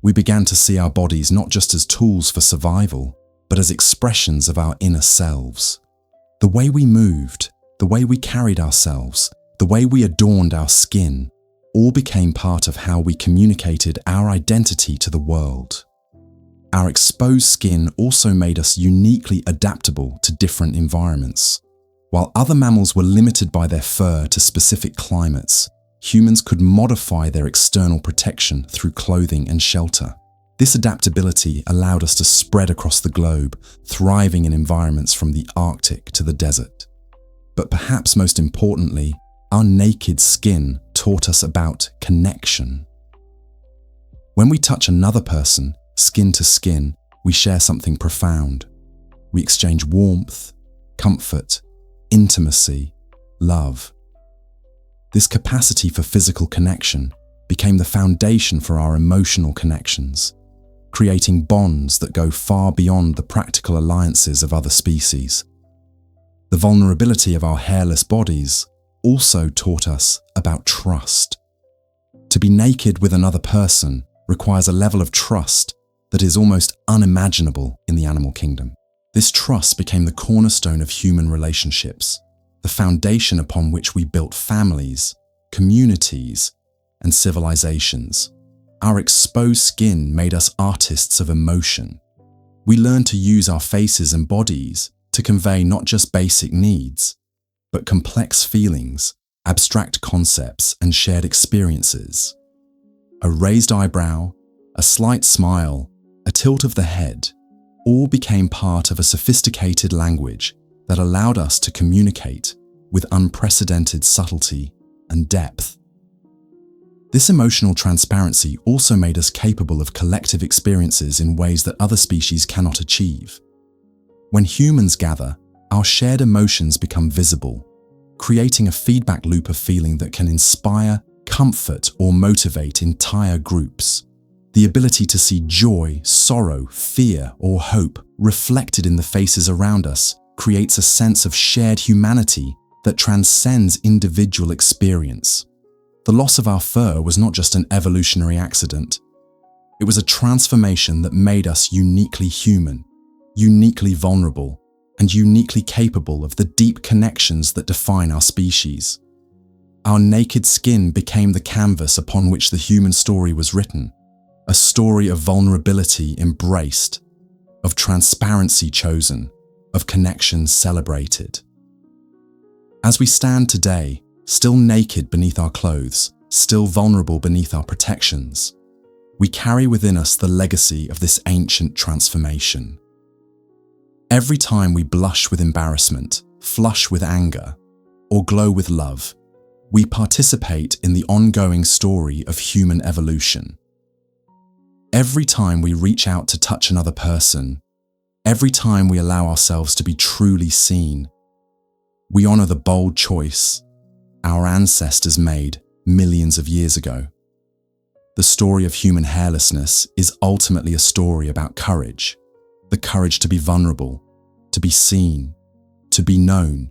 We began to see our bodies not just as tools for survival, but as expressions of our inner selves. The way we moved, the way we carried ourselves, the way we adorned our skin, all became part of how we communicated our identity to the world. Our exposed skin also made us uniquely adaptable to different environments. While other mammals were limited by their fur to specific climates, humans could modify their external protection through clothing and shelter. This adaptability allowed us to spread across the globe, thriving in environments from the Arctic to the desert. But perhaps most importantly, our naked skin taught us about connection. When we touch another person, skin to skin, we share something profound. We exchange warmth, comfort, intimacy, love. This capacity for physical connection became the foundation for our emotional connections, creating bonds that go far beyond the practical alliances of other species. The vulnerability of our hairless bodies also taught us about trust. To be naked with another person requires a level of trust that is almost unimaginable in the animal kingdom. This trust became the cornerstone of human relationships, the foundation upon which we built families, communities, and civilizations. Our exposed skin made us artists of emotion. We learned to use our faces and bodies to convey not just basic needs, but complex feelings, abstract concepts, and shared experiences. A raised eyebrow, a slight smile, a tilt of the head, all became part of a sophisticated language that allowed us to communicate with unprecedented subtlety and depth. This emotional transparency also made us capable of collective experiences in ways that other species cannot achieve. When humans gather, our shared emotions become visible, creating a feedback loop of feeling that can inspire, comfort, or motivate entire groups. The ability to see joy, sorrow, fear, or hope reflected in the faces around us creates a sense of shared humanity that transcends individual experience. The loss of our fur was not just an evolutionary accident. It was a transformation that made us uniquely human, uniquely vulnerable, and uniquely capable of the deep connections that define our species. Our naked skin became the canvas upon which the human story was written, a story of vulnerability embraced, of transparency chosen, of connection celebrated. As we stand today, still naked beneath our clothes, still vulnerable beneath our protections, we carry within us the legacy of this ancient transformation. Every time we blush with embarrassment, flush with anger, or glow with love, we participate in the ongoing story of human evolution. Every time we reach out to touch another person, every time we allow ourselves to be truly seen, we honor the bold choice our ancestors made millions of years ago. The story of human hairlessness is ultimately a story about courage, the courage to be vulnerable, to be seen, to be known.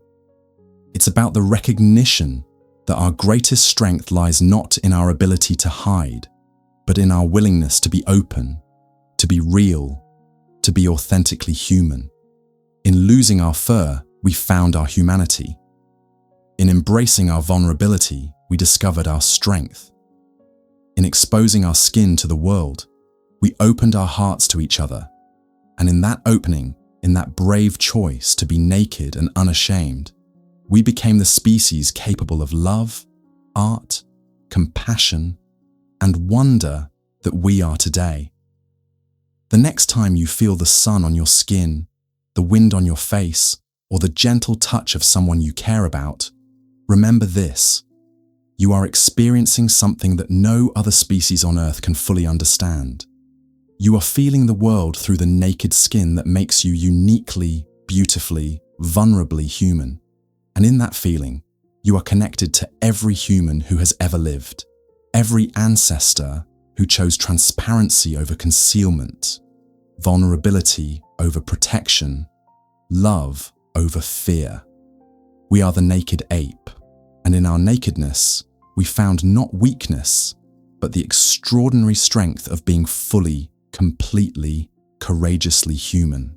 It's about the recognition that our greatest strength lies not in our ability to hide, but in our willingness to be open, to be real, to be authentically human. In losing our fur, we found our humanity. In embracing our vulnerability, we discovered our strength. In exposing our skin to the world, we opened our hearts to each other. And in that opening, in that brave choice to be naked and unashamed, we became the species capable of love, art, compassion, and wonder that we are today. The next time you feel the sun on your skin, the wind on your face, or the gentle touch of someone you care about, remember this: you are experiencing something that no other species on Earth can fully understand. You are feeling the world through the naked skin that makes you uniquely, beautifully, vulnerably human. And in that feeling, you are connected to every human who has ever lived, every ancestor who chose transparency over concealment, vulnerability over protection, love over fear. We are the naked ape, and in our nakedness, we found not weakness, but the extraordinary strength of being fully, completely, courageously human.